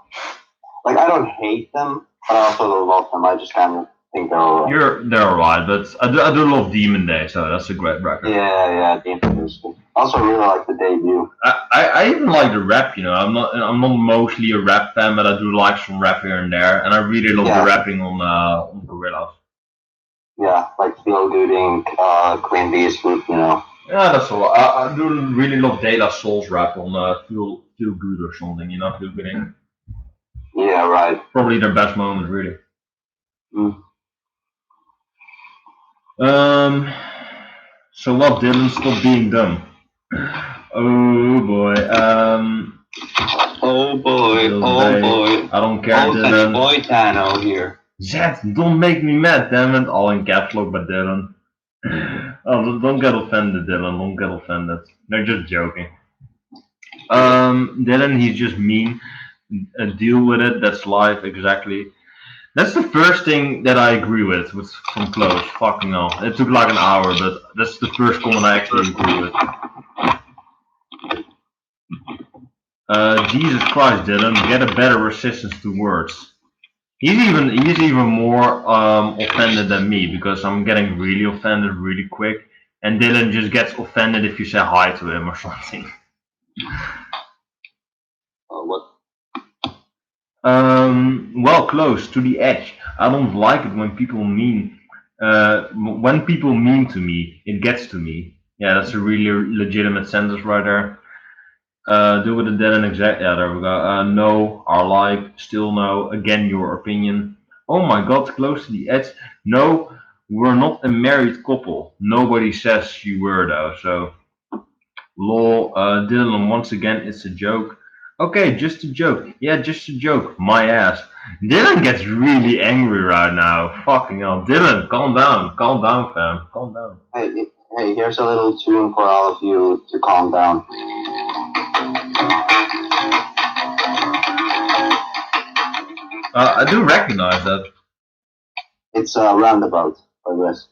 like I don't hate them, but I also don't love them. I just kind of think they're alright. They're alright, but I do love Demon Day, so that's a great record. Yeah, the interesting. Also really like the debut. I even like the rap. I'm not mostly a rap fan, but I do like some rap here and there, and I really love the Yeah, rapping on Gorillaz. yeah, like Feel Good Inc., Clint Eastwood, you know. Yeah, that's all. I do really love De La Soul's rap on Feel Good or something. Feel Good. Yeah, right. Probably their best moment, really. Mm. Um, so what? Dylan stop being dumb. Oh boy. Oh boy, Dylan oh Bay. boy. I don't care, Oh, Danny Dylan. Boy Tano here. Zed, don't make me mad, damn it. All in caps lock by Dylan. Oh, don't get offended, Dylan. Don't get offended. They're just joking. Dylan, he's just mean. Deal with it. That's life, exactly. That's the first thing that I agree with from Close. Fucking hell. It took like an hour, but that's the first comment I actually agree with. Jesus Christ, Dylan, get a better resistance to words. He's even more offended than me because I'm getting really offended really quick, and Dylan just gets offended if you say hi to him or something. What? Well, Close to the edge. I don't like it when people mean. When people mean to me, it gets to me. Yeah, that's a really legitimate sentence right there. Do with it then and exact. Yeah, there we go. No, our like, still no. Again, your opinion. Oh my God, close to the edge. No, we're not a married couple. Nobody says you were though. So, lol. Dylan, once again, it's a joke. Okay, just a joke. Yeah, just a joke. My ass. Dylan gets really angry right now. Fucking hell. Dylan, calm down. Calm down, fam. Calm down. Hey, here's a little tune for all of you to calm down. I do recognize that. It's a roundabout, I guess.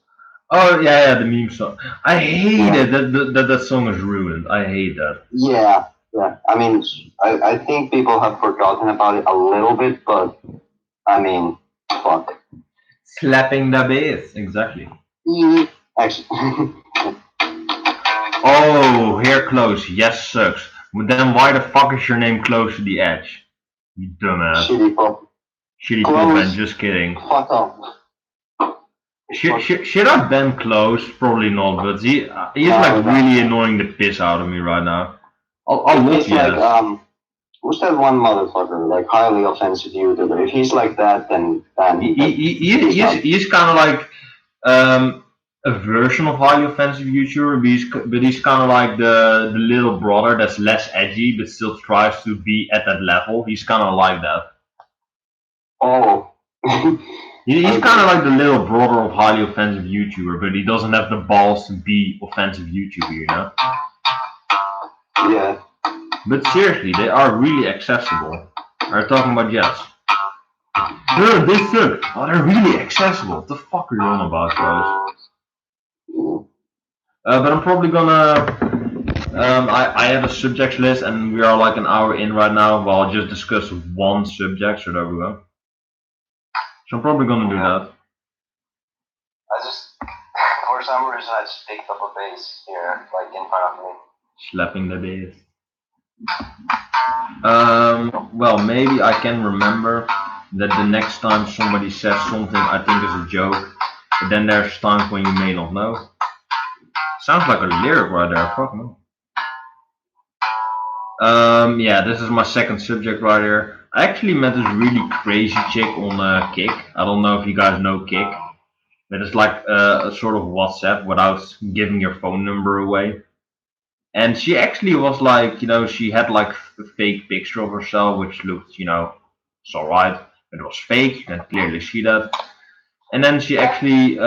Oh yeah, the meme song. I hate Yeah, it that song is ruined. I hate that. yeah, yeah. I mean, I think people have forgotten about it a little bit, but I mean, fuck. Slapping the bass, exactly. Actually, Oh, here close. Yes, sucks. But then why the fuck is your name close to the edge? You dumbass. shitty pop. Shitty pop band. Close. Just kidding. Fuck off. Should I ban close? Probably not. But he's No, like no. really annoying the piss out of me right now. I'll look It's like yes. who's that one motherfucker, like highly offensive YouTuber? If he's like that, then he's not. He's kind of like um, a version of highly offensive YouTuber, but he's kind of like the little brother that's less edgy but still tries to be at that level. He's kind of like that. Oh. He's Okay. kind of like the little brother of highly offensive YouTuber, but he doesn't have the balls to be offensive YouTuber, you know. Yeah. But seriously, they are really accessible. Are you talking about yes? No, they suck. Oh, they're really accessible. What the fuck are you on about, guys? But I'm probably gonna. I have a subjects list, and we are like an hour in right now. Well, I'll just discuss one subject, so there we go. So I'm probably gonna do Yeah. that. I just, for some reason, I just picked up a bass here, like in front of me. Slapping the bass. Well, maybe I can remember that the next time somebody says something I think is a joke, but then there's times when you may not know. Sounds like a lyric right there. Fuck no. Yeah, this is my second subject right here. I actually met this really crazy chick on Kick. I don't know if you guys know Kick, but it's like a sort of WhatsApp without giving your phone number away. And she actually was like, she had like a fake picture of herself, which looked, it's alright, but it was fake. You can clearly see that. And then she actually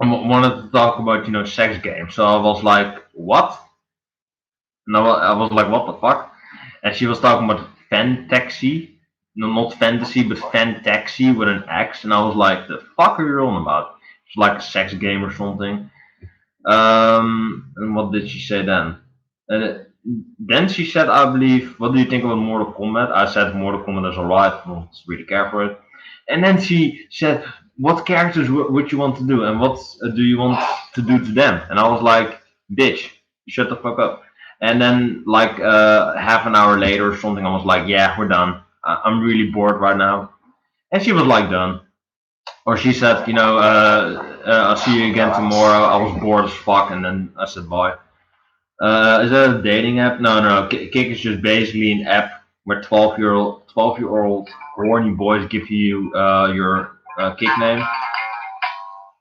wanted to talk about, sex games. So I was like, what? And I was like, what the fuck? And she was talking about Fantaxi. No, not fantasy, but Fantaxi with an X. And I was like, the fuck are you on about? It's like a sex game or something. And what did she say then? Uh, then she said, I believe, what do you think about Mortal Kombat? I said, Mortal Kombat is alright, I don't really care for it. And then she said, what characters would you want to do? And what do you want to do to them? And I was like, bitch, shut the fuck up. And then, like, half an hour later or something, I was like, yeah, we're done. I'm really bored right now. And she was like, done. Or she said, I'll see you again tomorrow. I was bored as fuck, and then I said bye. Is that a dating app? No, no. Kick is just basically an app where 12-year-old horny boys give you your Kick name.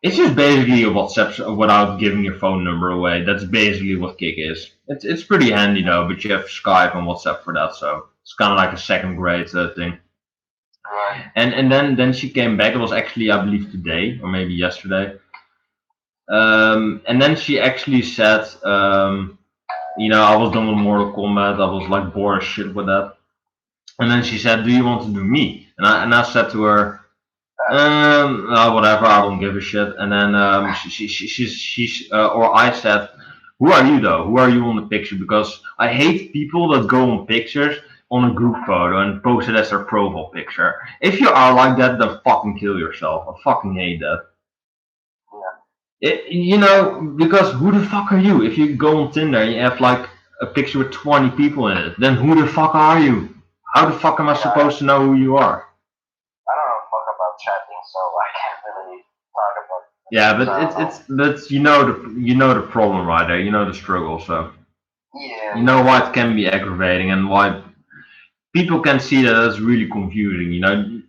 It's just basically a WhatsApp without giving your phone number away. That's basically what Kick is. It's pretty handy though, but you have Skype and WhatsApp for that, so it's kind of like a second grade thing. Right. And then she came back. It was actually I believe today or maybe yesterday. And then she actually said, I was done with Mortal Kombat. I was like bored as shit with that. And then she said, "Do you want to do me?" And I said to her, whatever. I don't give a shit. And then or I said, "Who are you though? Who are you on the picture? Because I hate people that go on pictures on a group photo and post it as their profile picture. If you are like that, then fucking kill yourself. I fucking hate that." Because who the fuck are you? If you go on Tinder and you have like a picture with 20 people in it, then who the fuck are you? How the fuck am I supposed to know who you are? I don't know fuck about chatting, so I can't really talk about. Yeah, but but you know the problem right there. You know the struggle, so Yeah. you know why it can be aggravating and why people can see that as really confusing.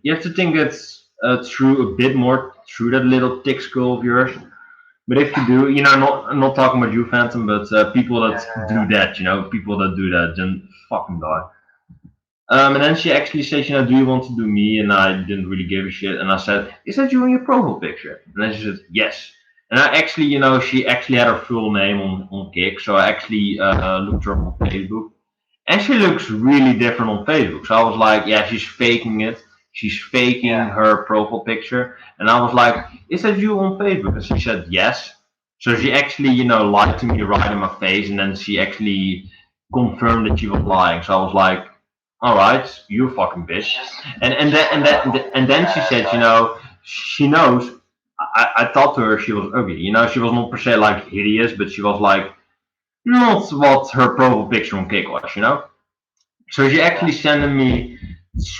You have to think it's through a bit more through that little thick skull of yours. But if you do, I'm not talking about you, Phantom, but people that do that, people that do that, then fucking die. And then she actually said, do you want to do me? And I didn't really give a shit. And I said, is that you in your profile picture? And then she said, yes. And I actually, she actually had her full name on Kick, so I actually looked her up on Facebook. And she looks really different on Facebook. So I was like, yeah, she's faking it. She's faking her profile picture. And I was like, is that you on Facebook? And she said, yes. So she actually, lied to me right in my face. And then she actually confirmed that she was lying. So I was like, all right, you fucking bitch. And then she said, she knows. I thought to her she was ugly. She was not per se like hideous, but she was like not what her profile picture on Kick was. So she actually sent me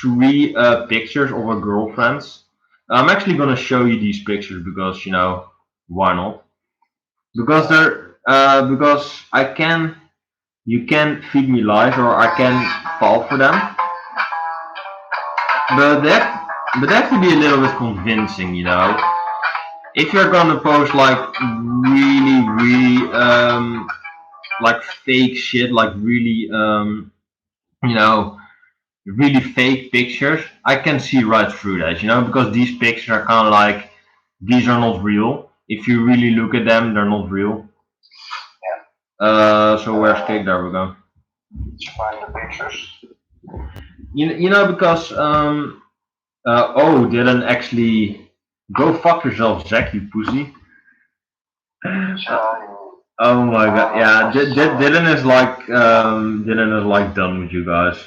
three pictures of her girlfriends. I'm actually gonna show you these pictures because why not? Because they're because I can You can feed me lies, or I can fall for them. But that to be a little bit convincing, you know. If you're gonna post like really like fake shit, like really you know really fake pictures, I can see right through that, you know, because these pictures are kind of like these are not real. If you really look at them, they're not real. So where's cake? There we go. Find the pictures. You know because oh, didn't actually go fuck yourself, Zach, you pussy. Oh my god, yeah, Dylan is like done with you guys.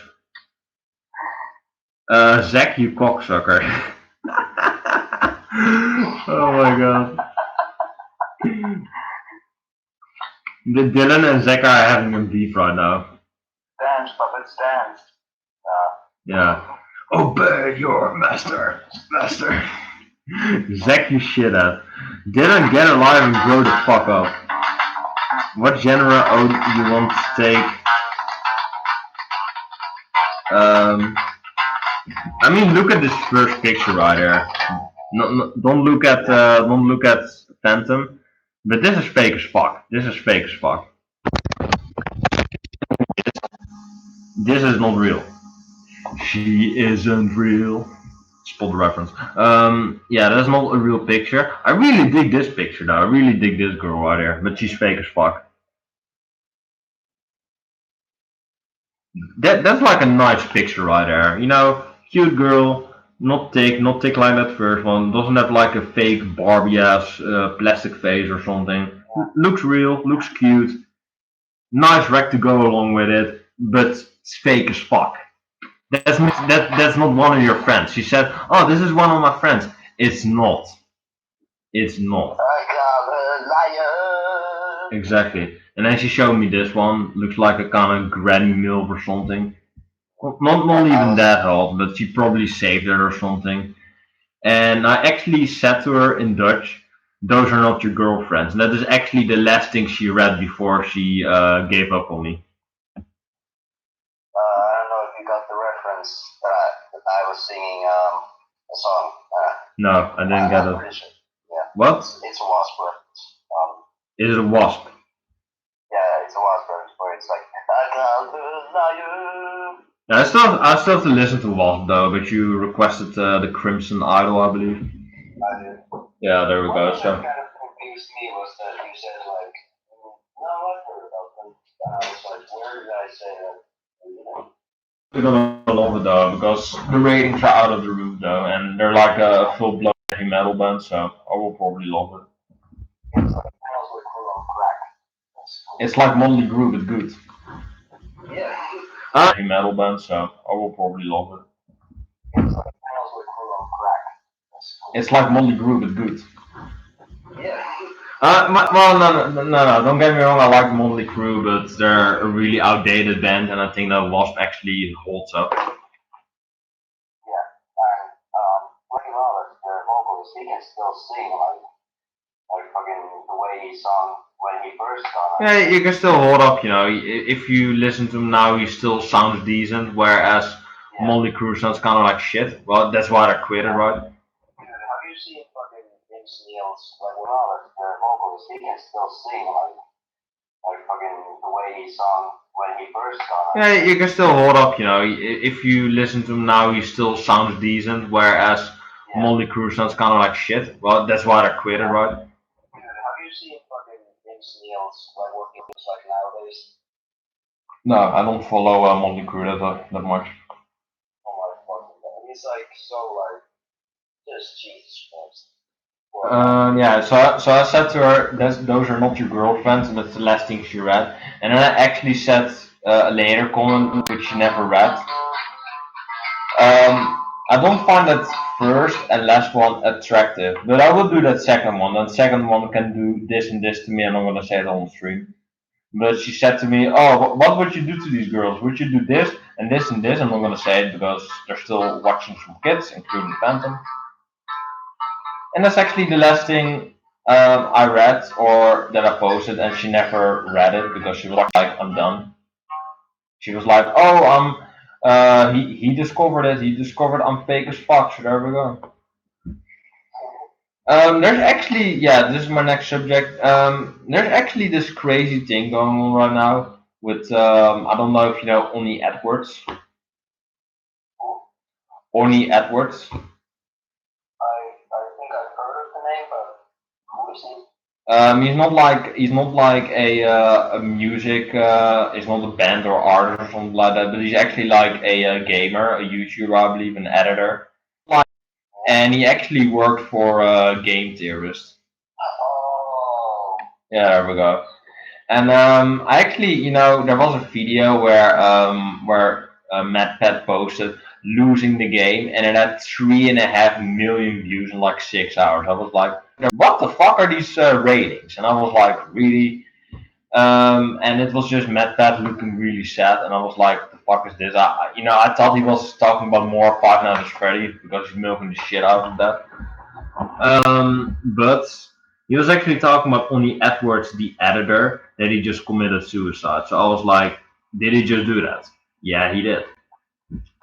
Zach, you cocksucker. Oh my god. Dylan and Zach are having a beef right now. Dance, puppets, dance. Yeah. Obey your master, master. Zach, you shit at. Dylan, get alive and grow the fuck up. What genre ode you want to take? I mean, look at this first picture right there. No, don't look at Phantom. But this is fake as fuck. This is fake as fuck. This is not real. She isn't real. Spot the reference. Yeah, that's not a real picture. I really dig this picture though. I really dig this girl right here, but she's fake as fuck. That's like a nice picture right there. You know, cute girl, not thick like that first one. Doesn't have like a fake Barbie ass plastic face or something. Looks real, looks cute. Nice rec to go along with it, but it's fake as fuck. That's not one of your friends. She said, "Oh, this is one of my friends." It's not. It's not. I got a liar. Exactly. And then she showed me this one. Looks like a kind of granny milk or something. Well, not even that hot, but she probably saved it or something. And I actually said to her in Dutch, "Those are not your girlfriends." And that is actually the last thing she read before she gave up on me. I don't know if you got the reference that I was singing a song. No, I didn't get I'm it. pretty sure. Yeah. What? It's a wasp reference. Is it a wasp? Yeah, it's a wasp reference where it's like, I got a liar. Yeah, I still have to listen to Wasp though, but you requested the Crimson Idol, I believe. I did. Yeah, there we go. One thing So that kind of confused me was that you said like, no, I've heard about them. And I was like, where did I say that? You know, we're gonna love it though because the ratings are out of the roof though, and they're like a full-blown heavy metal band, so I will probably love it. it's like House with Crew on crack. It's like Motley Crue, but good. Yeah. Heavy metal band, so I will probably love it. It's like House with Crew on crack. It's like Motley Crue, but good. Yeah. Well, no, don't get me wrong. I like Motley Crue, but they're a really outdated band, and I think that Wasp actually holds up. Yeah. And Ricky Lawless, the vocalist, he can still sing like fucking the way he sung when he first started. Yeah, you can still hold up. You know, if you listen to him now, he still sounds decent. Whereas Motley Crue sounds kind of like shit. Well, that's why they quit it, right? Dude, have you seen fucking Vince Neil's like Lawless, the vocalist, he can still sing like fucking the way he sung when he first started. Yeah, you can still hold up. You know, if you listen to him now, he still sounds decent. Whereas Motley Crue sounds kind of like shit. Well, that's why they quit it, right? Dude, have you seen fucking Vince Neil's like what he looks like nowadays? No, I don't follow Motley Crue that much. Oh my fucking god. He's like so like just Jesus Christ. Yeah, so I said to her, those are not your girlfriends, and that's the last thing she read. And then I actually said a later comment, which she never read. I don't find that first and last one attractive, but I will do that second one. That second one can do this and this to me, and I'm gonna say it on stream. But she said to me, "Oh, what would you do to these girls? Would you do this and this and this?" And I'm gonna say it because they're still watching some kids, including Phantom. And that's actually the last thing I read or that I posted, and she never read it because she was like, "I'm done." She was like, "Oh, he discovered it. He discovered I'm fake as fuck." So there we go. There's actually, yeah, this is my next subject. There's actually this crazy thing going on right now with, I don't know if you know Oni Edwards. Oni Edwards. I think I've heard of the name, but who is he? He's not like a music. He's not a band or artist or something like that. But he's actually like a gamer, a YouTuber, I believe, an editor. And he actually worked for Game Theorist. Oh, Yeah, there we go. And I actually, there was a video where MadPat posted losing the game, and it had 3.5 million views in like 6 hours. I was like, what the fuck are these ratings? And I was like, really? And it was just MadPat looking really sad, and I was like, the fuck is this? I thought he was talking about more Five Nights at Freddy's because he's milking the shit out of that. But he was actually talking about Oni Edwards, the editor, that he just committed suicide. So I was like, did he just do that? Yeah, he did.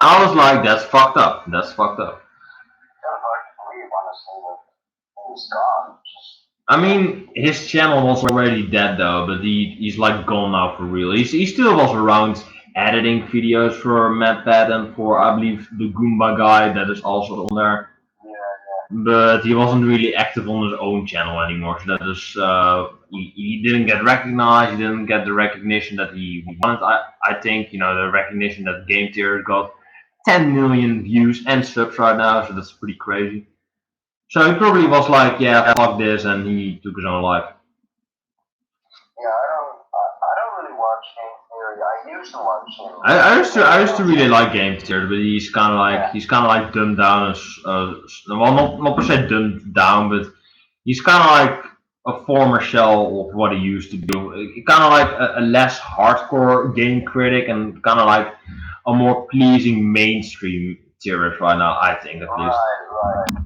I was like, that's fucked up. That's fucked up. kind of hard to believe, honestly, that he's gone. I mean, his channel was already dead though, but he's like gone now for real. He still was around editing videos for MadPat and for, I believe, the Goomba guy that is also on there. But he wasn't really active on his own channel anymore. So that is, he didn't get recognized. He didn't get the recognition that he wanted. I think the recognition that Game Theory got 10 million views and subs right now. So that's pretty crazy. So he probably was like, yeah, fuck this, and he took his own life. Yeah, I don't really watch Game Theory. I used to watch him. I used to really like Game Theory, but he's kind of like dumbed down as well, not per se dumbed down, but he's kind of like a former shell of what he used to do. Kind of like a less hardcore game critic and kind of like a more pleasing mainstream theorist right now, I think at least. Right.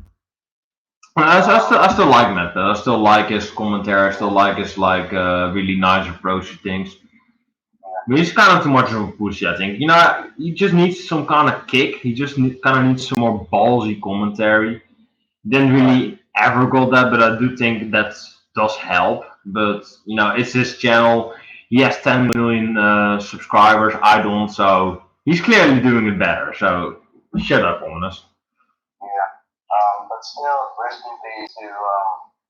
I still like Matt though. I still like his commentary. I still like his like really nice approach to things. But he's kind of too much of a pussy, I think. He just needs some kind of kick. He just kind of needs some more ballsy commentary. Didn't really ever got that, but I do think that does help. But it's his channel. He has 10 million subscribers. I don't, so he's clearly doing it better. So shut up, Ominous. Yeah. But still, rest in peace to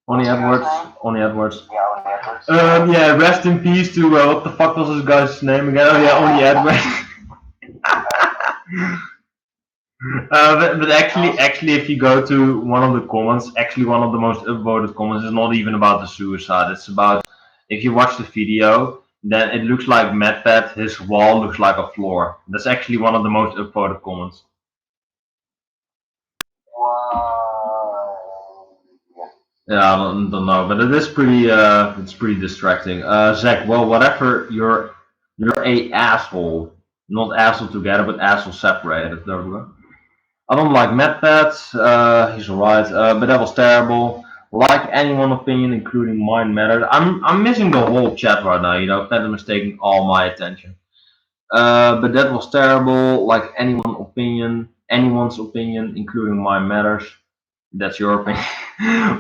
Only what's the Edwards. guy's name? Only Edwards. Yeah, Only Edwards. Yeah, rest in peace to what the fuck was this guy's name again? Oh yeah, Only Edwards. But actually, if you go to one of the comments, actually one of the most upvoted comments is not even about the suicide. It's about if you watch the video, then it looks like MadPat. His wall looks like a floor. That's actually one of the most upvoted comments. Yeah, I don't know, but it is pretty. It's pretty distracting. Zach, well, whatever. You're a asshole. Not asshole together, but asshole separated. There we go. I don't like MadPat. He's alright, but that was terrible. Like anyone opinion, including mine, mattered. I'm missing the whole chat right now. Phantom is taking all my attention. But that was terrible. Like anyone's opinion, including mine, matters. That's your opinion.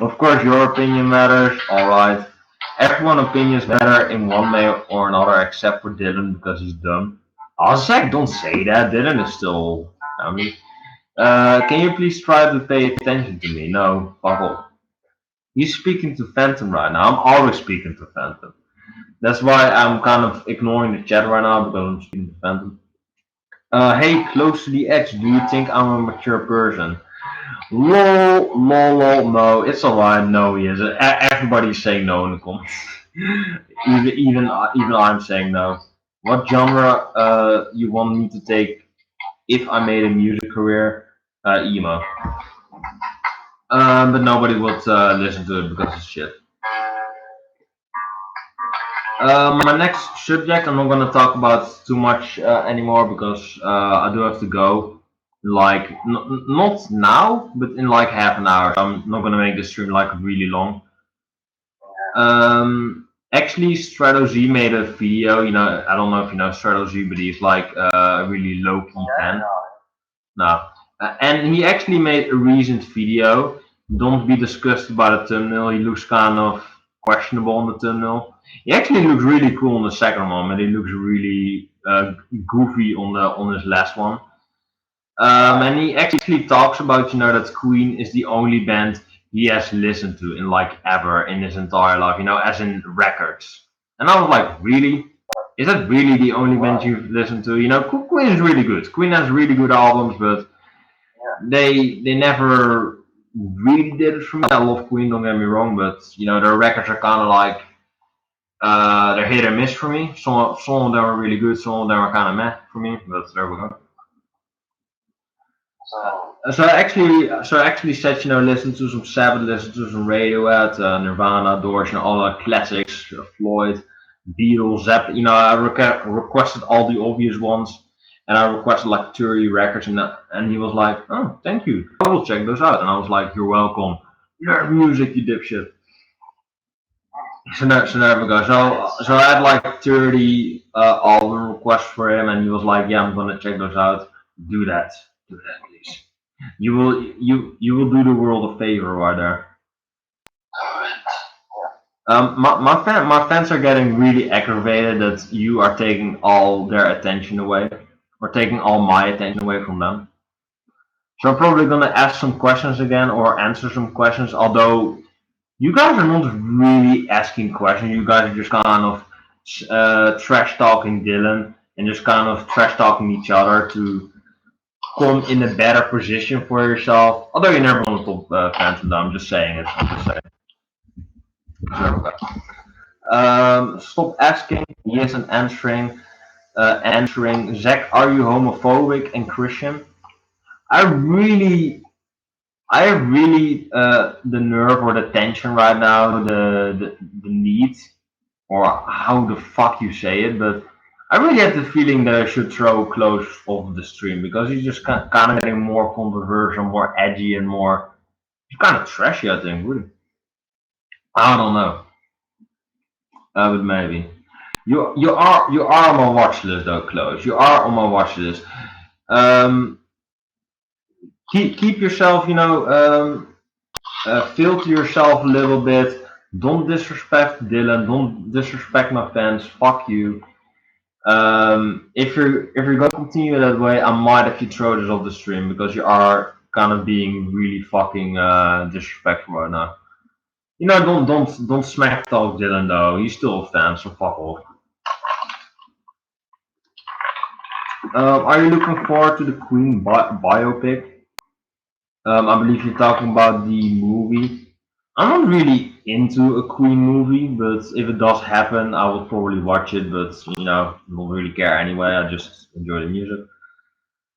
Of course, your opinion matters. Alright. Everyone's opinions matter in one way or another, except for Dylan because he's dumb. Oh, Zach, don't say that. Dylan is still. I mean, can you please try to pay attention to me? No, fuck off. He's speaking to Phantom right now. I'm always speaking to Phantom. That's why I'm kind of ignoring the chat right now because I'm speaking to Phantom. Hey, close to the edge. Do you think I'm a mature person? Lol, no. It's alright. No, he is. Everybody's saying no in the comments. even I'm saying no. What genre you want me to take if I made a music career? Emo. But nobody would listen to it because it's shit. My next subject, I'm not gonna talk about too much anymore because I do have to go. Like, not now, but in like half an hour. So I'm not gonna make this stream like really long. Actually, Strato Z made a video. You know, I don't know if you know Strato Z, but he's like a really low key fan. No. And he actually made a recent video. Don't be disgusted by the thumbnail. He looks kind of questionable on the thumbnail. He actually looks really cool on the second one, but he looks really goofy on his last one. And he actually talks about that Queen is the only band he has listened to in like ever in his entire life. As in records. And I was like, really? Is that really the only band you've listened to? Queen is really good. Queen has really good albums, but they never really did it for me. I love Queen, don't get me wrong, but their records are kind of like they're hit or miss for me. Some of them are really good, some of them are kind of meh for me. But there we go. So I actually said, listen to some Sabbath, listen to some Radiohead, Nirvana, Doors, all the classics, Floyd, Beatles, Zeppelin. I requested all the obvious ones, and I requested like 30 records, and he was like, "Oh, thank you. I will check those out." And I was like, "You're welcome. Nerd music, you dipshit." So there we go. So I had like 30 album requests for him, and he was like, "Yeah, I'm gonna check those out. Do that. Do that, please." You will do the world a favor right there. My fans are getting really aggravated that you are taking all their attention away, or taking all my attention away from them. So I'm probably gonna ask some questions again or answer some questions. Although you guys are not really asking questions, you guys are just kind of trash talking Dylan and just kind of trash talking each other to come in a better position for yourself. Although you never want to top Phantom down, I'm just saying it. I'm just saying. Stop asking, yes, and answering. Zach, are you homophobic and Christian? I really, I have really the nerve or the tension right now, the need, or how the fuck you say it, but I really have the feeling that I should throw close off the stream because he's just kind of getting more controversial, more edgy, and more. He's kind of trashy, I think. Really. I don't know, but maybe you are on my watch list though, close. You are on my watch list. Um, keep yourself, filter yourself a little bit. Don't disrespect Dylan. Don't disrespect my fans. Fuck you. If you're going to continue that way, I might have to throw this off the stream because you are kind of being really fucking disrespectful right now. Don't smack talk Dylan though. He's still a fan, so fuck off. Are you looking forward to the Queen biopic? I believe you're talking about the movie. I'm not really into a Queen movie, but if it does happen, I will probably watch it. But don't really care anyway. I just enjoy the music.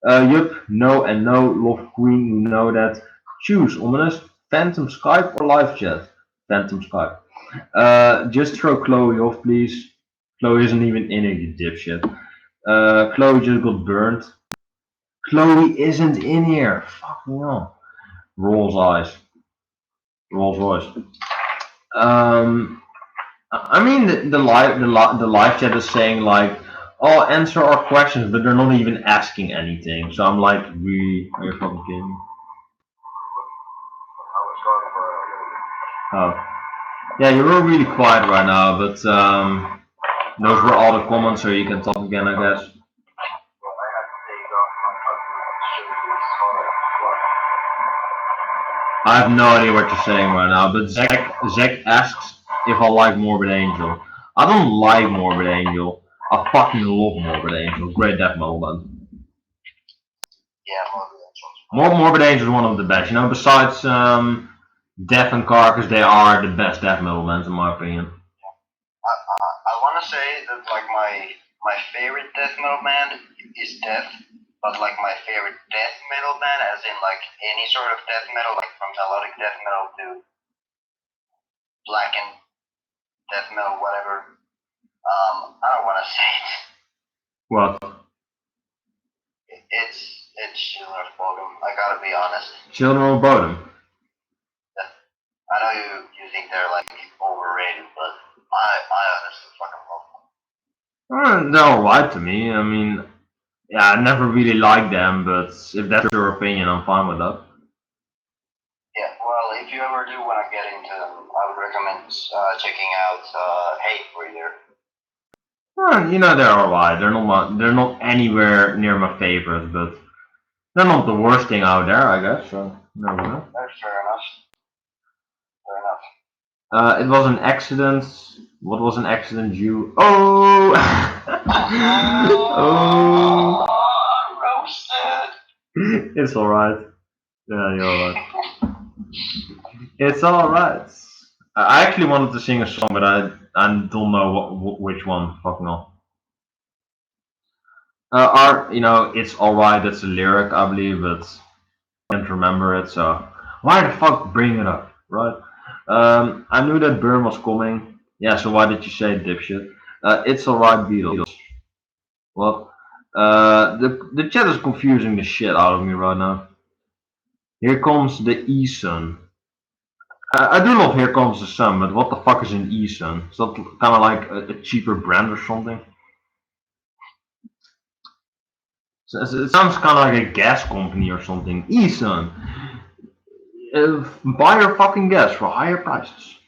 Yup, no and no. Love Queen, we know that. Choose, ominous. Phantom Skype or live chat? Phantom Skype. Just throw Chloe off, please. Chloe isn't even in it, you dipshit. Chloe just got burnt. Chloe isn't in here. Fuck me off. Rolls eyes. Rolls Royce. Um, I mean, the live chat is saying like, "Oh, answer our questions," but they're not even asking anything. So I'm like, really, are you fucking kidding me? Oh, yeah, you're really quiet right now, but those were all the comments, so you can talk again, I guess. I have no idea what you're saying right now, but Zach asks if I like Morbid Angel. I don't like Morbid Angel. I fucking love Morbid Angel. Great death metal band. Morbid Angel is one of the best. Besides Death and Carcass, they are the best death metal bands in my opinion. I want to say that like my favorite death metal band is Death, but like my favorite death metal band, as in like any sort of death metal, like from melodic death metal to blackened death metal, whatever. I don't want to say it. What? It's Children of Bodom. I gotta be honest. Children of Bodom. I know you think they're like overrated, but I honestly fucking love them. They're alright to me. I mean, yeah, I never really liked them, but if that's your opinion, I'm fine with that. Yeah, well, if you ever do want to get into them, I would recommend checking out Hate Breeder. You know, they're alright. They're not anywhere near my favorites, but they're not the worst thing out there, I guess. So never know. That's fair enough. Fair enough. It was an accident. What was an accident, you? Oh! Oh! Roasted. It's alright. Yeah, you're alright. It's alright. I actually wanted to sing a song, but I don't know which one. Fucking hell. It's alright. That's a lyric, I believe, but I can't remember it. So why the fuck bring it up, right? I knew that burn was coming. Yeah. So why did you say dipshit? It's alright, Beatles. Well, the chat is confusing the shit out of me right now. Here comes the E-Sun. I do love Here Comes the Sun, but what the fuck is an E-Sun? Is that kind of like a cheaper brand or something? It sounds kind of like a gas company or something. E-Sun. Buy your fucking gas for higher prices.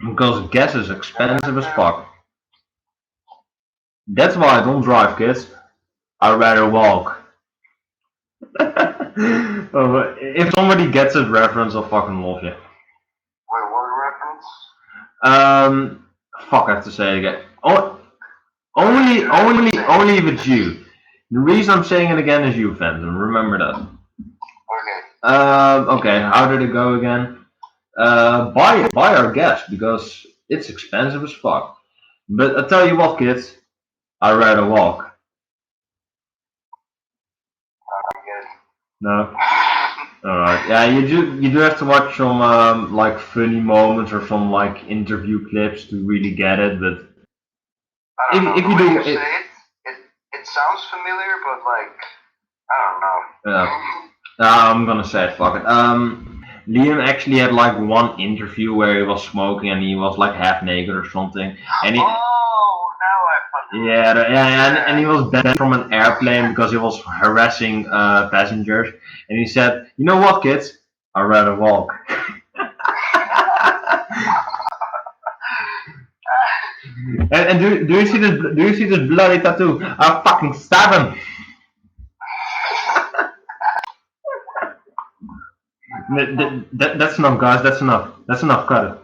Because gas is expensive as fuck. That's why I don't drive, kids. I'd rather walk. If somebody gets that reference, I'll fucking love you. Wait, what reference? Fuck, I have to say it again. Only if it's you. The reason I'm saying it again is you, Phantom. Remember that. Okay. Okay. How did it go again? Buy our gas because it's expensive as fuck. But I tell you what, kids, I'd rather walk. No. Alright. Yeah, you do have to watch some like funny moments or some like interview clips to really get it. But I don't know. if The you way do you it, say it sounds familiar, but like I don't know. I'm gonna say it. Fuck it. Liam actually had like one interview where he was smoking and he was like half naked or something, and he. Oh, now I Yeah, and he was banned from an airplane because he was harassing passengers. And he said, "You know what, kids? I'd rather walk." And do you see this? Do you see this bloody tattoo? I'll fucking stab him. That's enough, guys. That's enough. That's enough. Cut it.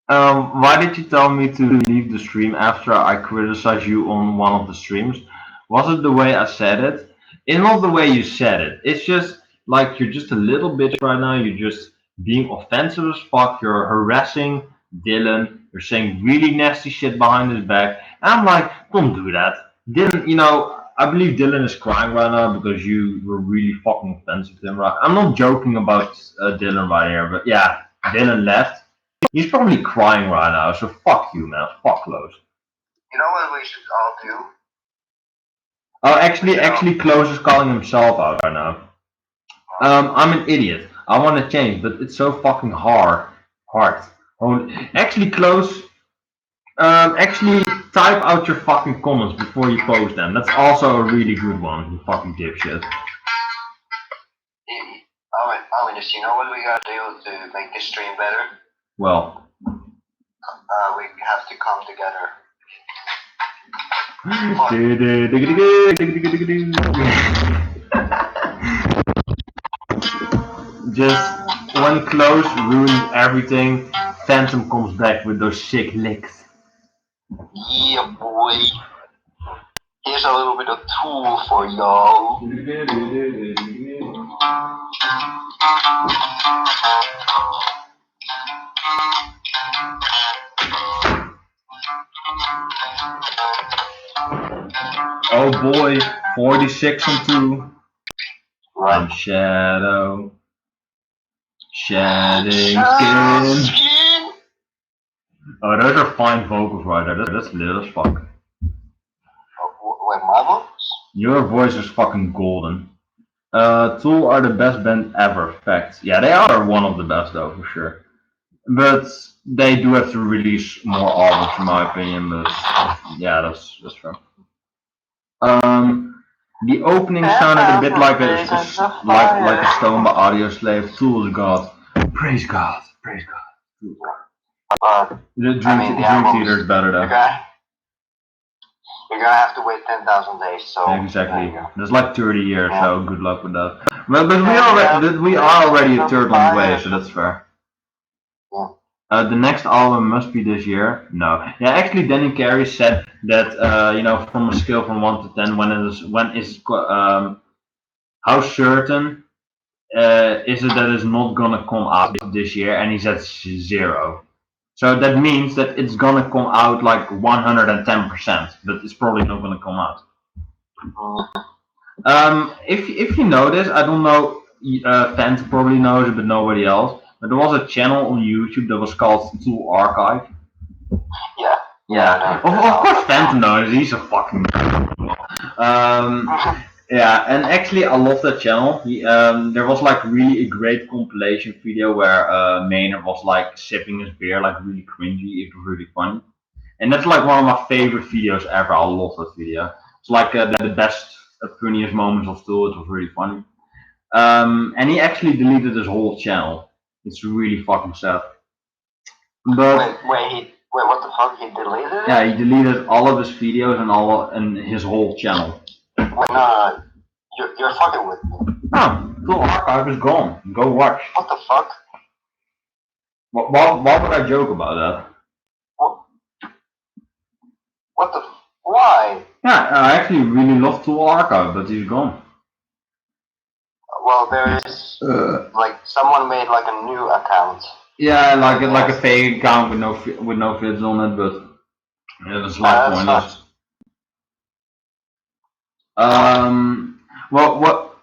Why did you tell me to leave the stream after I criticized you on one of the streams? Was it the way I said it? It's not the way you said it. It's just like you're just a little bitch right now. You're just being offensive as fuck. You're harassing Dylan. You're saying really nasty shit behind his back. And I'm like, don't do that. Dylan, I believe Dylan is crying right now because you were really fucking offensive to him. Right? I'm not joking about Dylan right here, but yeah, Dylan left. He's probably crying right now, so fuck you, man. Fuck Lowe's. You know what we should all do? Oh, actually, Close is calling himself out right now. I'm an idiot. I want to change, but it's so fucking hard. Actually, Close. Actually, type out your fucking comments before you post them. That's also a really good one, you fucking dipshit. Ominous, you know what we gotta do to make this stream better? Well, we have to come together. Just when Close ruins everything, Phantom comes back with those sick licks. Yeah, boy. Here's a little bit of tool for y'all. Oh boy, 46 and 2. Right. I'm Shadow. Shedding skin. Oh, those are fine vocals right there. That's lit as fuck. Wait, my voice? Your voice is fucking golden. Tool are the best band ever. Facts. Yeah, they are one of the best though, for sure. but they do have to release more albums, in my opinion. But yeah, that's fair. Um, the opening sounded a bit like like a stone by Audio Slave. Tools God, praise God, praise God. But The I mean, the Dream albums, Theater is better though. you're gonna have to wait 10,000 days. So there you Exactly. go. That's like 30 years, Yeah. so good luck with that. We are already a third long way, so that's fair. Yeah. The next album must be this year. No. Yeah, actually, Danny Carey said that from a scale from 1 to 10, how certain is it that it's not gonna come out this year? And he said 0. So that means that it's gonna come out like 110%, but it's probably not gonna come out. Mm. If you know this, I don't know. Fans probably knows it, but nobody else. But there was a channel on YouTube that was called Tool Archive. Yeah. Yeah, of course, Phantom knows. He's a fucking. Yeah, and actually, I love that channel. There was like really a great compilation video where Maynard was like sipping his beer, like really cringy. It was really funny, and that's like one of my favorite videos ever. I love that video. It's like the best, funniest moments of Tool. It was really funny. And he actually deleted his whole channel. It's really fucking sad. But wait, what the fuck? He deleted it? yeah, he deleted all of his videos and his whole channel. Wait, no, you're fucking with me. No, Tool Archive is gone. Go watch. What the fuck? Why would I joke about that? What the? Why? Yeah, I actually really love Tool Archive, but he's gone. Well, there is like someone made like a new account. Yeah, like a fake account with no vids on it, but yeah, that's like pointless. What?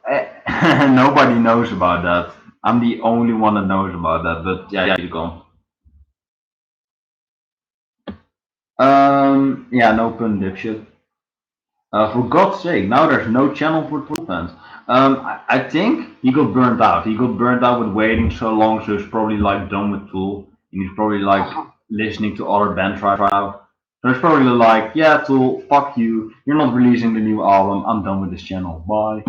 Nobody knows about that. I'm the only one that knows about that, but yeah, he's gone. Yeah, no pun, dipshit. For God's sake, now there's no channel for Tool fans. I think he got burnt out. He got burnt out with waiting so long, so he's probably like done with Tool, and he's probably like listening to other bands right now. So he's probably like, yeah, Tool, fuck you. You're not releasing the new album. I'm done with this channel. Bye.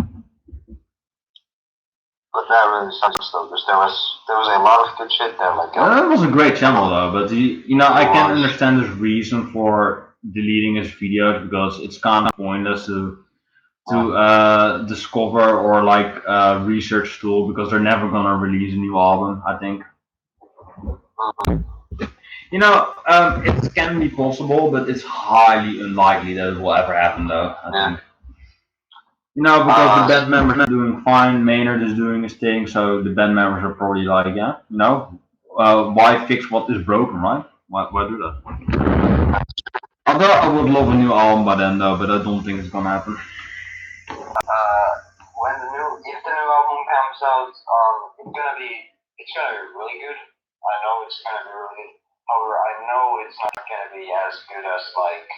But that really sucks though, because there was a lot of good shit there. Like It was a great channel though, but I can understand his reason for deleting his videos because it's kind of pointless to discover or like research Tool because they're never gonna release a new album. I think. It can be possible, but it's highly unlikely that it will ever happen though. I think. Because the band members are doing fine, Maynard is doing his thing, so the band members are probably like, yeah, why fix what is broken, right? Why do that? Although I would love a new album by then though, but I don't think it's gonna happen. If the new album comes out, it's gonna be really good. I know it's gonna be really good. However, I know it's not gonna be as good as like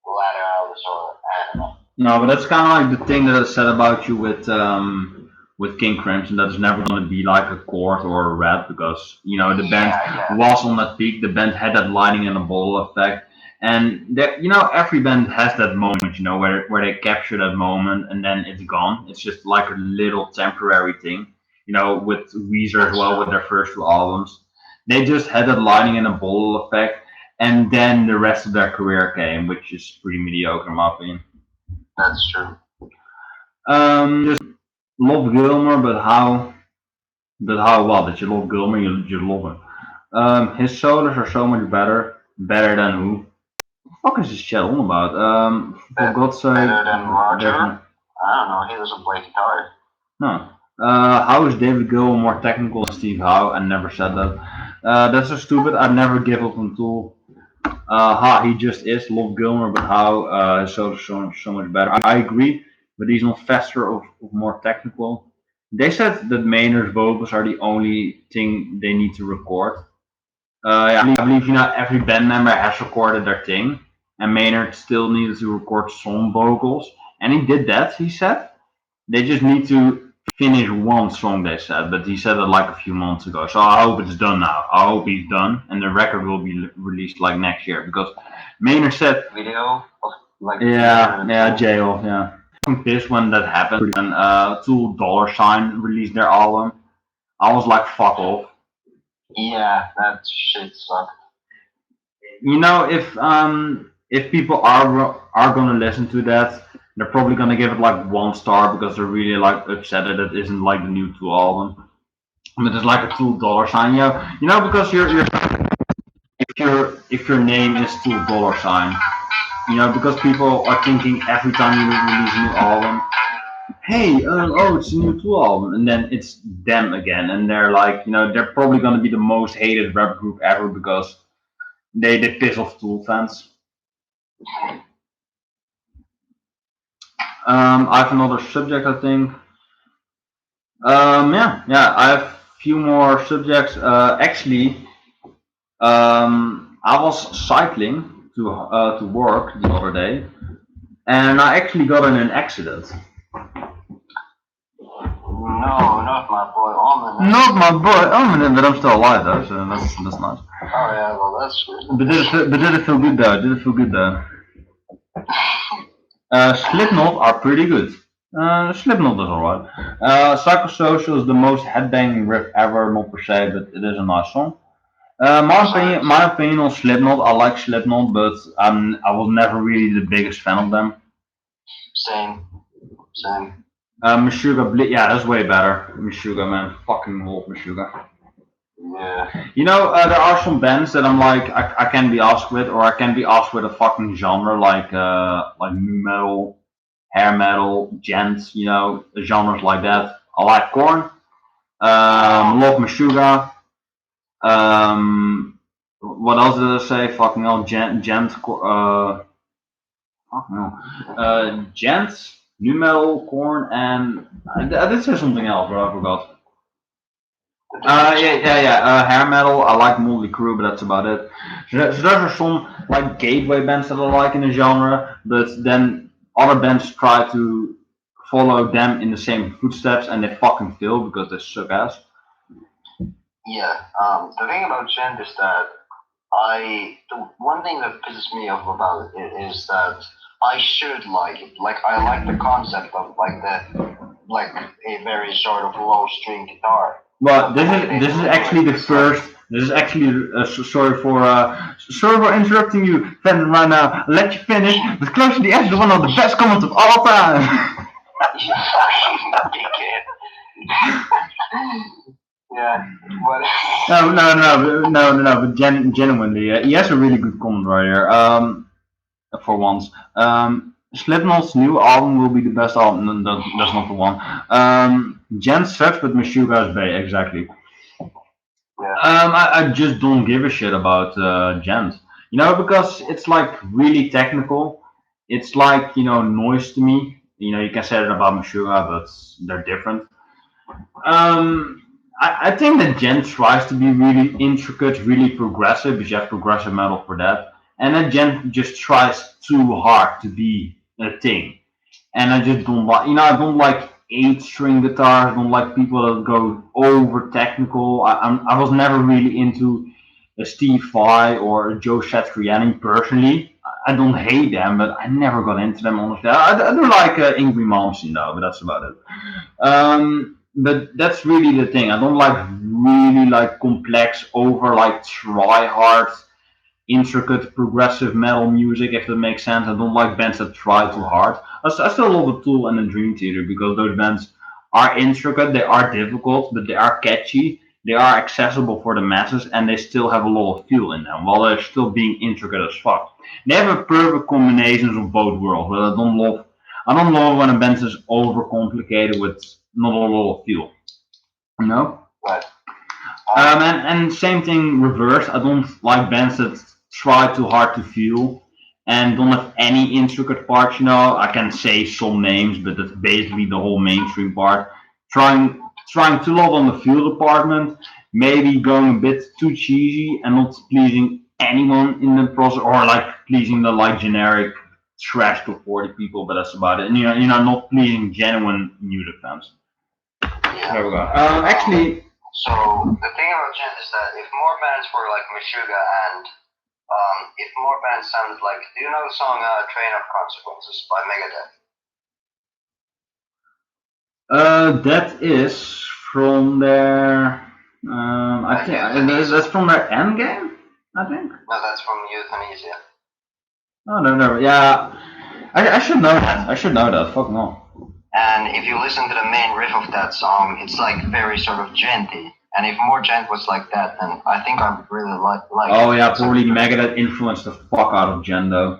Ladder House or Animal. No, but that's kind of like the thing that I said about you with King Crimson. That it's never gonna be like a Chord or a Red because the band was on that peak. The band had that lightning in a bottle effect. And every band has that moment, where they capture that moment and then it's gone. It's just like a little temporary thing. With Weezer as well with their first 2 albums, they just had that lightning in a bottle effect, and then the rest of their career came, which is pretty mediocre in my opinion. That's true. Just love Gilmer, but how? But how what? That you love Gilmer, you love him. His solos are so much better than who? Fuck is this chat on about? For God's sake. Better than Roger? I don't know. He doesn't play guitar. No. How is David Gill more technical than Steve Howe? I never said that. That's so stupid. I'd never give up on Tool. He just is. Love Gilmer, but how his solo so much better. I agree, but he's not faster or more technical. They said that Maynard's vocals are the only thing they need to record. I believe every band member has recorded their thing, and Maynard still needed to record some vocals, and he did that. He said they just need to finish one song, they said, but he said it like a few months ago. So I hope it's done now. I hope he's done, and the record will be released like next year. Because Maynard said, Video of like yeah, jail, yeah. I'm pissed when that happened. And $2 released their album. I was like, fuck off. Yeah, that shit sucked. You know, if people are gonna listen to that, they're probably gonna give it like 1 star because they're really like upset that it isn't like the new Tool album. But it's like a $2 sign, because if your name is $2, because people are thinking every time you release a new album, hey, oh, it's a new Tool album, and then it's them again, and they're like, they're probably gonna be the most hated rap group ever because they piss off Tool fans. I have another subject, I think. Yeah, I have a few more subjects. Actually, I was cycling to work the other day, and I actually got in an accident. No, not my boy Almond. Not my boy, but I'm still alive though, so that's nice. Oh yeah, well that's good. But did it feel good though? Did it feel good though? Slipknot are pretty good. Slipknot is alright. Psychosocial is the most headbanging riff ever, not per se, but it is a nice song. My opinion on Slipknot, I like Slipknot, but I was never really the biggest fan of them. Same, same. Meshuggah, yeah, that's way better. Meshuggah, man, fucking love Meshuggah. Yeah. There are some bands that I'm like, I can be asked with, or I can be asked with a fucking genre like nu metal, hair metal, gent, genres like that. I like Korn, love Meshuggah. What else did I say? Fucking hell, fucking hell, gent, nu metal, Korn, and I did say something else, but I forgot. Yeah. Hair metal. I like Motley Crue, but that's about it. So there are some like gateway bands that I like in the genre, but then other bands try to follow them in the same footsteps, and they fucking fail because they suck ass. Yeah. The thing about Gent is that the one thing that pisses me off about it is that I should like it. Like I like the concept of like a very sort of low string guitar. Well, this is actually the first. This is actually sorry for interrupting you, Fenton, right now. I'll let you finish, but close to the edge is one of the best comments of all time. You fucking dickhead. Yeah. What? No, but genuinely, he has a really good comment right here. For once, Slipknot's new album will be the best album. No, that's not the one. Jen sucks, but Meshuggah is Bay, exactly. Yeah. I just don't give a shit about Gent. Because it's like really technical. It's like noise to me. You can say that about Meshuggah, but they're different. I think that Gent tries to be really intricate, really progressive, but you have progressive metal for that. And then Gent just tries too hard to be a thing. And I just don't like, I don't like 8-string guitars. I don't like people that go over technical. I was never really into a Steve Vai or a Joe Satriani personally. I don't hate them, but I never got into them honestly. I do like Ingrid Malmsteen though, but that's about it. But that's really the thing. I don't like really like complex, over like try hard, intricate, progressive metal music. If that makes sense. I don't like bands that try too hard. I still love the Tool and the Dream Theater because those bands are intricate. They are difficult, but they are catchy. They are accessible for the masses, and they still have a lot of feel in them, while they're still being intricate as fuck. They have a perfect combination of both worlds, but I don't love when a band is overcomplicated with not a lot of feel. No. Right. And same thing reverse. I don't like bands that try too hard to feel and don't have any intricate parts. I can say some names, but that's basically the whole mainstream part. Trying too lot on the feel department, maybe going a bit too cheesy and not pleasing anyone in the process, or like pleasing the like generic trash to 40 people, but that's about it. And not pleasing genuine music fans. yeah. There we go. Actually, So the thing about Gent is that if more bands were like Meshuggah and if more bands sounded like, do you know the song "Train of Consequences" by Megadeth? that is from their. I think that's from their end game. I think. No, that's from Euthanasia. Oh no. Yeah, I should know that. I should know that. Fuck no. And if you listen to the main riff of that song, it's like very sort of genty. And if more gent was like that, then I think I would really like Oh it. yeah, probably Megadeth influenced the fuck out of Jendo.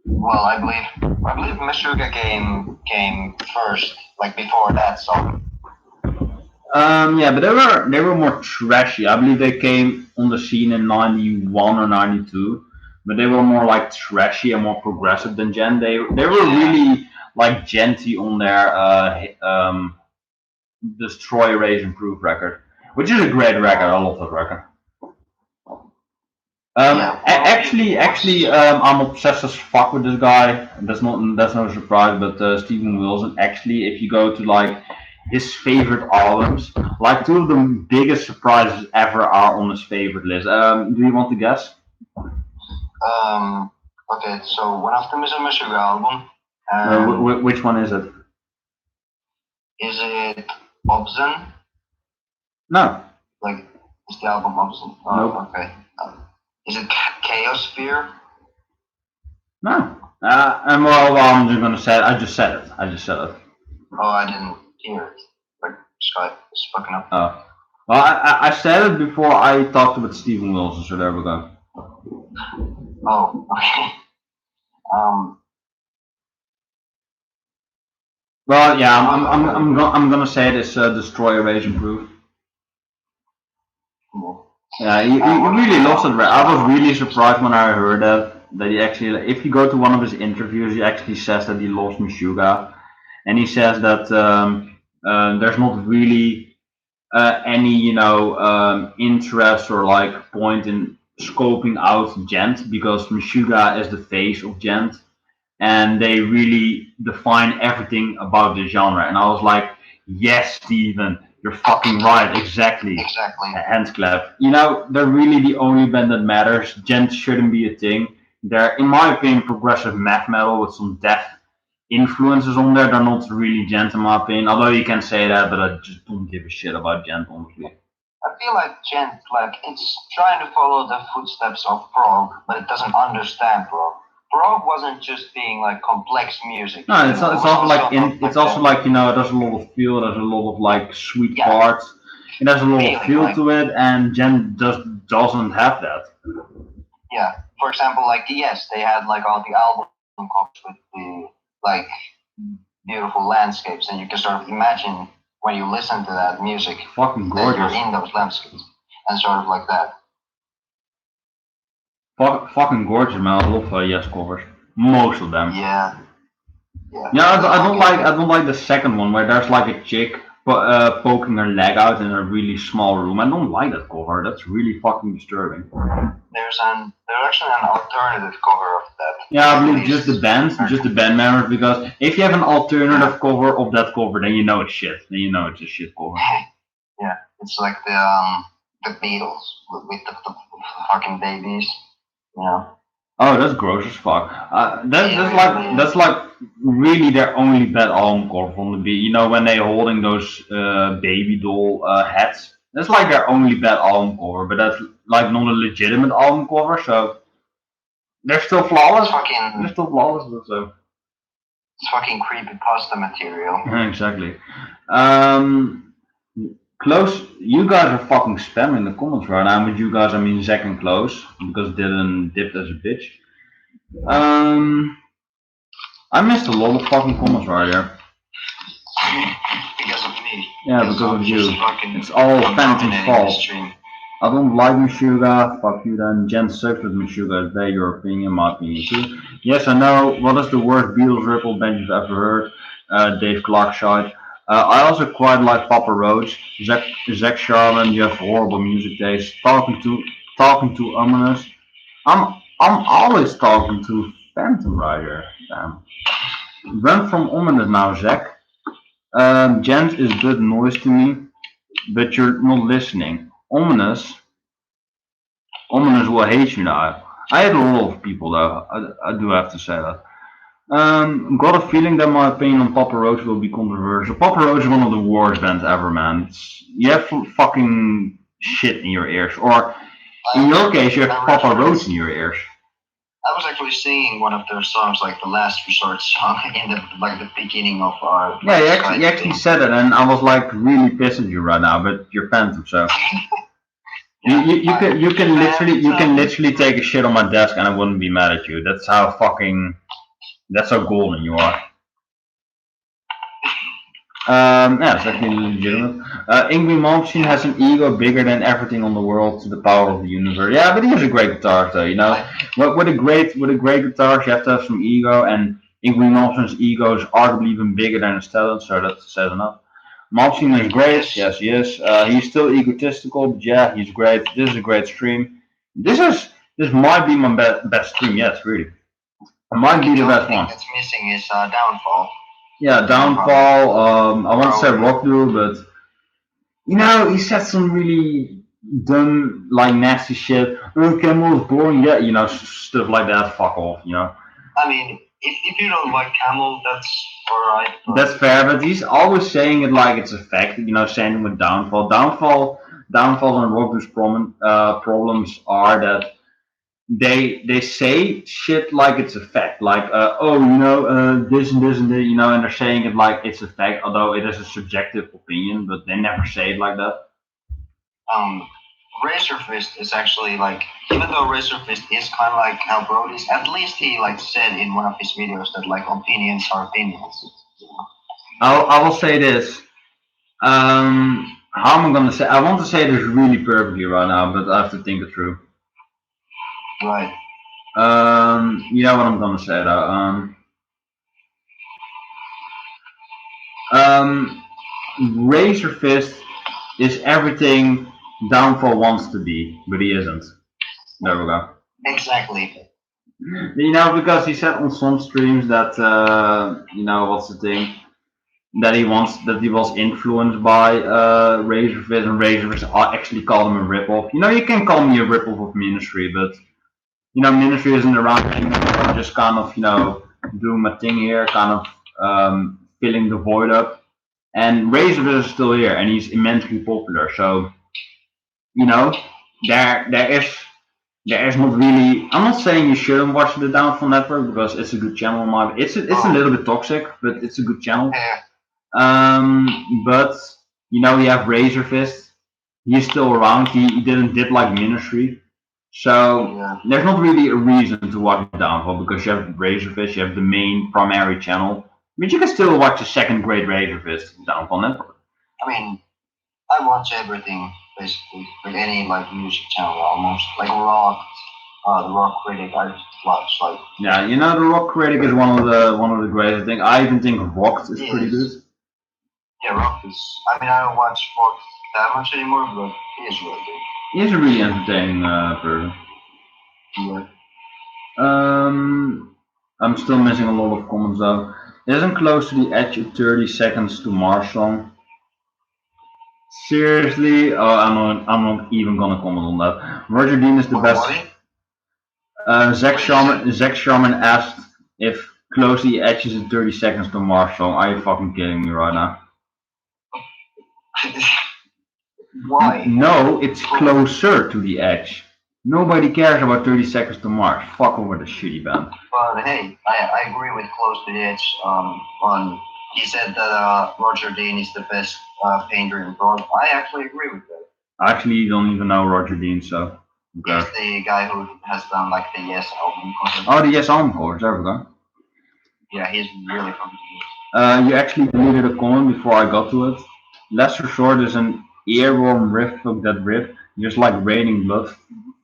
Well, I believe Meshuggah came first, like before that song. Yeah, but they were more trashy. I believe they came on the scene in '91 or '92, but they were more like trashy and more progressive than Gen. They were really like genty on their Destroy, Raise, Improve record, which is a great record. I love that record. Actually, I'm obsessed as fuck with this guy. That's no surprise. But Steven Wilson. Actually, if you go to like his favorite albums, like two of the biggest surprises ever are on his favorite list. Do you want to guess? Okay, so one of them is a Meshuggah album. Which one is it? Is it Obscene? No. Like, is the album Obscene? Oh, Nope. okay. Is it Chaos Sphere? No. And well, I'm just gonna say it. I just said it. Oh, I didn't hear it. Like, Skype is fucking up. Oh. Well, I said it before I talked about Steven Wilson, so there we go. Oh, okay. Well, yeah, I'm gonna say this Destroy, Erase, Improve. Yeah, he really loves it. I was really surprised when I heard that he actually, if you go to one of his interviews, he actually says that he loves Meshuggah, and he says that there's not really any interest or like point in scoping out Gent because Meshuggah is the face of Gent, and they really define everything about the genre. And I was like, yes, Steven, you're fucking right, exactly. Exactly. Hands clap. They're really the only band that matters. Gent shouldn't be a thing. They're, in my opinion, progressive math metal with some death influences on there. They're not really Gent, in my opinion. Although you can say that, but I just don't give a shit about Gent, honestly. I feel like Gent, like, it's trying to follow the footsteps of prog, but it doesn't understand prog. Prog wasn't just being like complex music. No, it's also like it's also like there's a lot of feel, there's a lot of like sweet parts, and there's a lot of feel to it, and Gen doesn't have that. Yeah, for example, like yes, they had like all the album covers with the like beautiful landscapes, and you can sort of imagine when you listen to that music, fucking gorgeous. That you're in those landscapes, and sort of like that. Fucking gorgeous, man. I love Yes covers, most of them. Yeah. Yeah, I don't like the second one where there's like a chick poking her leg out in a really small room. I don't like that cover. That's really fucking disturbing. There's actually an alternative cover of that. Yeah, I believe just the band members, because if you have an alternative cover of that cover, then you know it's shit. Then you know it's a shit cover. Yeah, it's like the Beatles with the fucking babies. Yeah. Oh, that's gross as fuck. That's like really their only bad album cover from the beat. When they holding those baby doll hats. That's like their only bad album cover, but that's like not a legitimate album cover. So they're still flawless. They're still flawless, so. It's fucking creepy pasta material. Exactly. Close, you guys are fucking spamming the comments right now. With you guys, I mean Zach and Close, because Dylan dipped as a bitch. I missed a lot of fucking comments right here. Because of me. Yeah, because of you. It's all Phantom's fault. I don't like Meshuggah. Fuck you then. Jen sucks with Meshuggah. Is that your opinion? My opinion too. Yes, I know. What is the worst Beatles ripple band you've ever heard? Dave Clarkside. I also quite like Papa Roach. Zach Sharman. You have horrible music taste. Talking to ominous. I'm always talking to Phantom right here. Damn. Run from ominous now, Zach. Gent is good noise to me, but you're not listening. Ominous will hate you now. I had a lot of people though. I do have to say that. Got a feeling that my opinion on Papa Roach will be controversial. Papa Roach is one of the worst bands ever, man. You have fucking shit in your ears, or in your case, you have Papa Roach in your ears. I was actually singing one of their songs, like the last resort song, in the beginning of our. Yeah, you actually said it, and I was like really pissed at you right now, but you're phantom, so. You can literally take a shit on my desk and I wouldn't be mad at you. That's how golden you are. Yeah, it's actually legitimate. Ingrid Malmsteen has an ego bigger than everything on the world to the power of the universe. Yeah, but he has a great guitar, though. You know, with a great guitar, you have to have some ego, and Ingrid Malmsteen's ego is arguably even bigger than his talent, so that says enough. Malmsteen is great. Yes, he is. He's still egotistical, but yeah, he's great. This is a great stream. This might be my best stream. Yes, really. It might be the best one. That's missing is downfall. Yeah, downfall. I want to say rock duo, but you know, he said some really dumb, like nasty shit. Oh, Camel is boring. Yeah, you know, stuff like that. Fuck off. You know. I mean, if you don't like Camel, that's alright. That's fair, but he's always saying it like it's a fact. You know, saying it with downfalls and rock duo's problems are that they say shit like it's a fact, like oh you know this and this and that, you know, and they're saying it like it's a fact, although it is a subjective opinion, but they never say it like that. Um, Razor Fist is actually like, even though Razor Fist is kind of like how Brody's, at least he like said in one of his videos that like opinions are opinions. I will say this. How am I gonna say? I want to say this really perfectly right now, but I have to think it through. Right. You know what I'm gonna say though. Um, Razor Fist is everything Downfall wants to be, but he isn't. There we go. Exactly. You know, because he said on some streams that you know, what's the thing, that he was influenced by Razor Fist, and Razor Fist actually called him a ripoff. You know, you can call me a ripoff of Ministry, but you know, Ministry isn't around anymore. I'm just kind of, you know, doing my thing here, kind of filling the void up. And Razor Fist is still here, and he's immensely popular. So, you know, there is not really. I'm not saying you shouldn't watch the Downfall Network because it's a good channel. It's a little bit toxic, but it's a good channel. Yeah. But you know, you have Razor Fist. He's still around. He didn't dip like Ministry. So there's not really a reason to watch Downfall because you have Razor Fist, you have the main primary channel. But you can still watch a second grade Razor Fist Downfall Network. I mean, I watch everything basically, like any like music channel almost, like rock. The Rock Critic I watch like. Yeah, you know, the Rock Critic is one of the greatest things. I even think Rocked is pretty good. Yeah, Rock is. I mean, I don't watch Rock that much anymore, but he is really good. He's a really entertaining person. Yeah. I'm still missing a lot of comments though. It isn't close to the edge of 30 seconds to Mars song. Seriously? Oh, I'm not even gonna comment on that. Roger Dean is the best. Zach Sharman asked if close the edge is in 30 seconds to Mars song. Are you fucking kidding me right now? Why? No, it's closer to the edge. Nobody cares about 30 seconds to Mars. Fuck over the shitty band. But hey, I agree with Close to the Edge. He said that Roger Dean is the best painter in the world. I actually agree with that. I actually don't even know Roger Dean, so. Okay. He's the guy who has done like the Yes album cover. Oh, the Yes album covers. There we go. Yeah, he's really fucking good. You actually deleted a comment before I got to it. Lesser Short is an earworm riff. Fuck that riff. Just like Raining Blood.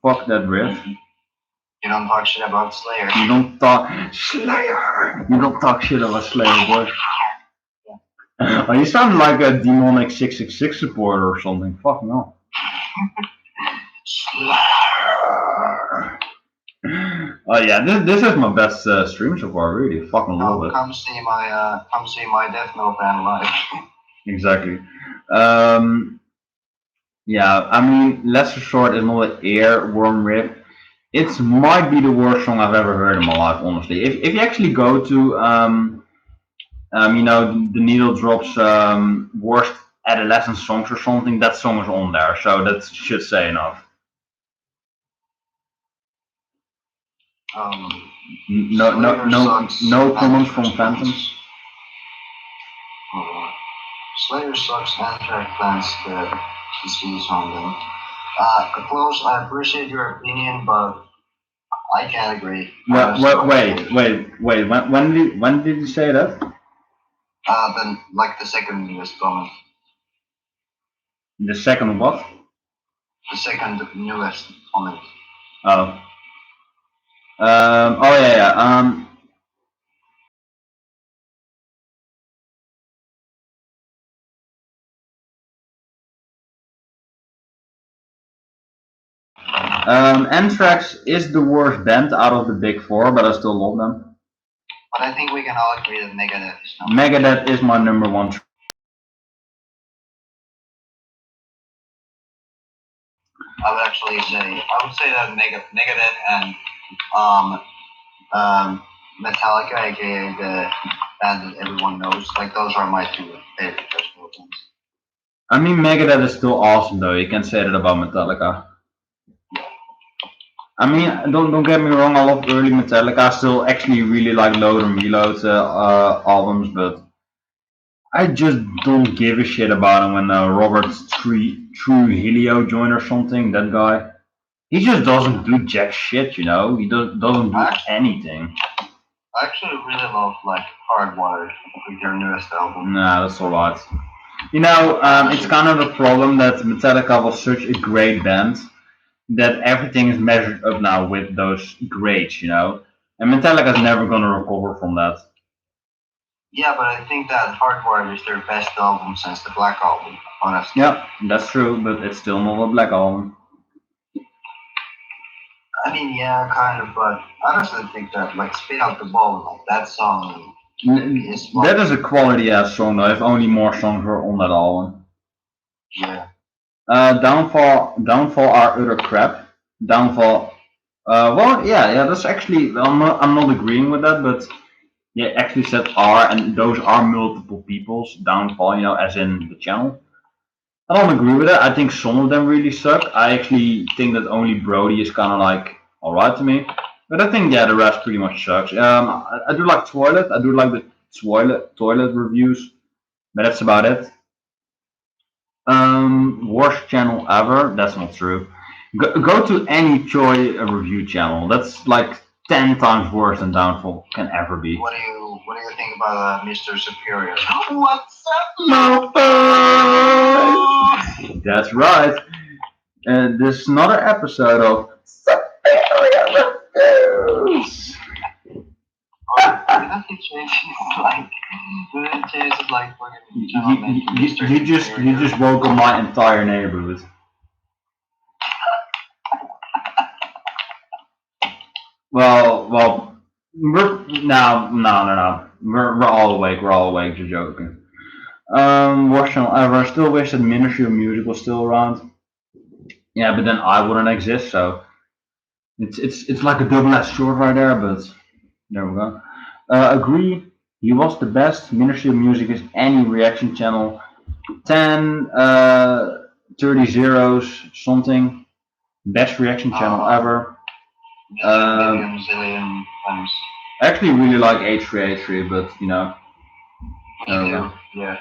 Fuck that riff. You don't talk shit about Slayer. You don't talk Slayer. You don't talk shit about Slayer, boy. Yeah. Oh, you sound like a demonic 666 supporter or something. Fuck no. Slayer. Oh yeah, this is my best stream so far. Really, fucking love it. Come see my death metal band live. Exactly. Um, yeah, I mean, Lesser Sword is not an earworm rip. It might be the worst song I've ever heard in my life, honestly. If you actually go to the Needle Drops worst adolescent songs or something, that song is on there, so that should say enough. Um, No, no, Slayer no, sucks. no comments from Anthrax Phantom. plans. Slayer sucks. Anthrax plans the disease on them. Close. I appreciate your opinion, but I can't agree. Wait. When did you say that? Then like the second newest comment, The second what? the second newest comment. Oh. Oh yeah. Anthrax is the worst band out of the big four, but I still love them. But I think we can all agree that Megadeth is not. Megadeth is my number one. I would say that Megadeth and um, Metallica, aka the band that everyone knows, like those are my two favorite thrash metal bands. I mean, Megadeth is still awesome though. You can say that about Metallica. I mean, don't get me wrong. I love early Metallica. I still actually really like Load and Reload albums, but I just don't give a shit about him when Robert Trujillo joined or something. That guy, he just doesn't do jack shit. Doesn't do anything. I actually really love like Hardwired, like their newest album. Nah, that's alright. It's kind of a problem that Metallica was such a great band that everything is measured up now with those grades, and Metallica's never gonna recover from that. Yeah, but I think that Hardwired is their best album since the Black Album, honestly. Yeah, that's true, but it's still not a black album. I mean, yeah, kind of, but I honestly think that like Spit Out the Ball, like that song is That is a quality ass song though, if only more songs were on that album. Yeah. Downfall are utter crap. Downfall. Yeah, that's actually. I'm not agreeing with that, but yeah, actually said are, and those are multiple people's downfall. As in the channel. I don't agree with that. I think some of them really suck. I actually think that only Brody is kind of like alright to me, but I think the rest pretty much sucks. I do like Toilet. I do like the toilet reviews, but that's about it. Worst channel ever? That's not true. Go to any Choi review channel. That's like 10 times worse than Downfall can ever be. What do you think about Mr. Superior? What's up, motherfucker? That's right. And this is another episode of Superior Reviews. You just woke up my entire neighborhood. Well, no. We're all awake. We're all awake. Just joking. Worst channel ever. I still wish that Ministry of Music was still around. Yeah, but then I wouldn't exist. So it's like a double-edged sword right there. But there we go. Agree. He was the best. Ministry of Music is any reaction channel. 10, 30 zeros, something. Best reaction channel ever. Zillion times. I actually really like H3H3, but there we go. Yeah.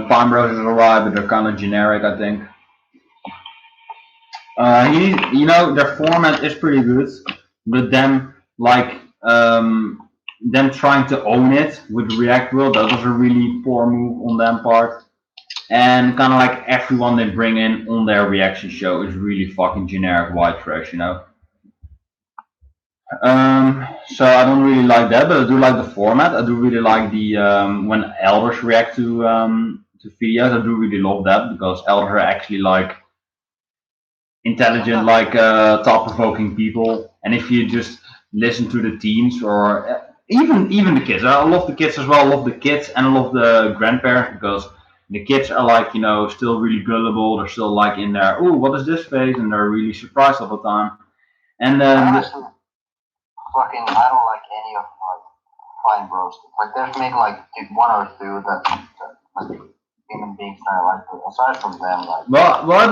Palm Bros is alright, but they're kind of generic, I think. Their format is pretty good, but them trying to own it with React World, that was a really poor move on them part. And kind of like everyone they bring in on their reaction show is really fucking generic white trash, So I don't really like that, but I do like the format. I do really like the when elders react to videos. I do really love that because elders are actually like intelligent, like thought-provoking people. And if you just listen to the teens or even the kids, I love the kids as well. I love the kids and I love the grandparents because the kids are like still really gullible. They're still like in there. Oh, what is this phase? And they're really surprised all the time. And I then honestly I don't like any of Fine Bros. Like there's maybe like one or two that like human beings that I like. But aside from them, like well, I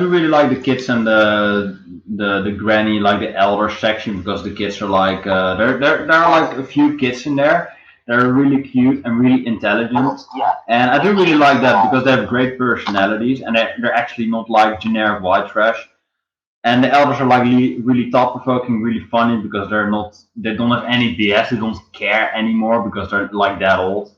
do really like the kids and the granny, like the elder section, because the kids are like there are like a few kids in there. They're really cute and really intelligent, yeah, and I do really like that because they have great personalities and they're actually not like generic white trash. And the elders are like really thought provoking, really funny because they don't have any BS, they don't care anymore because they're like that old.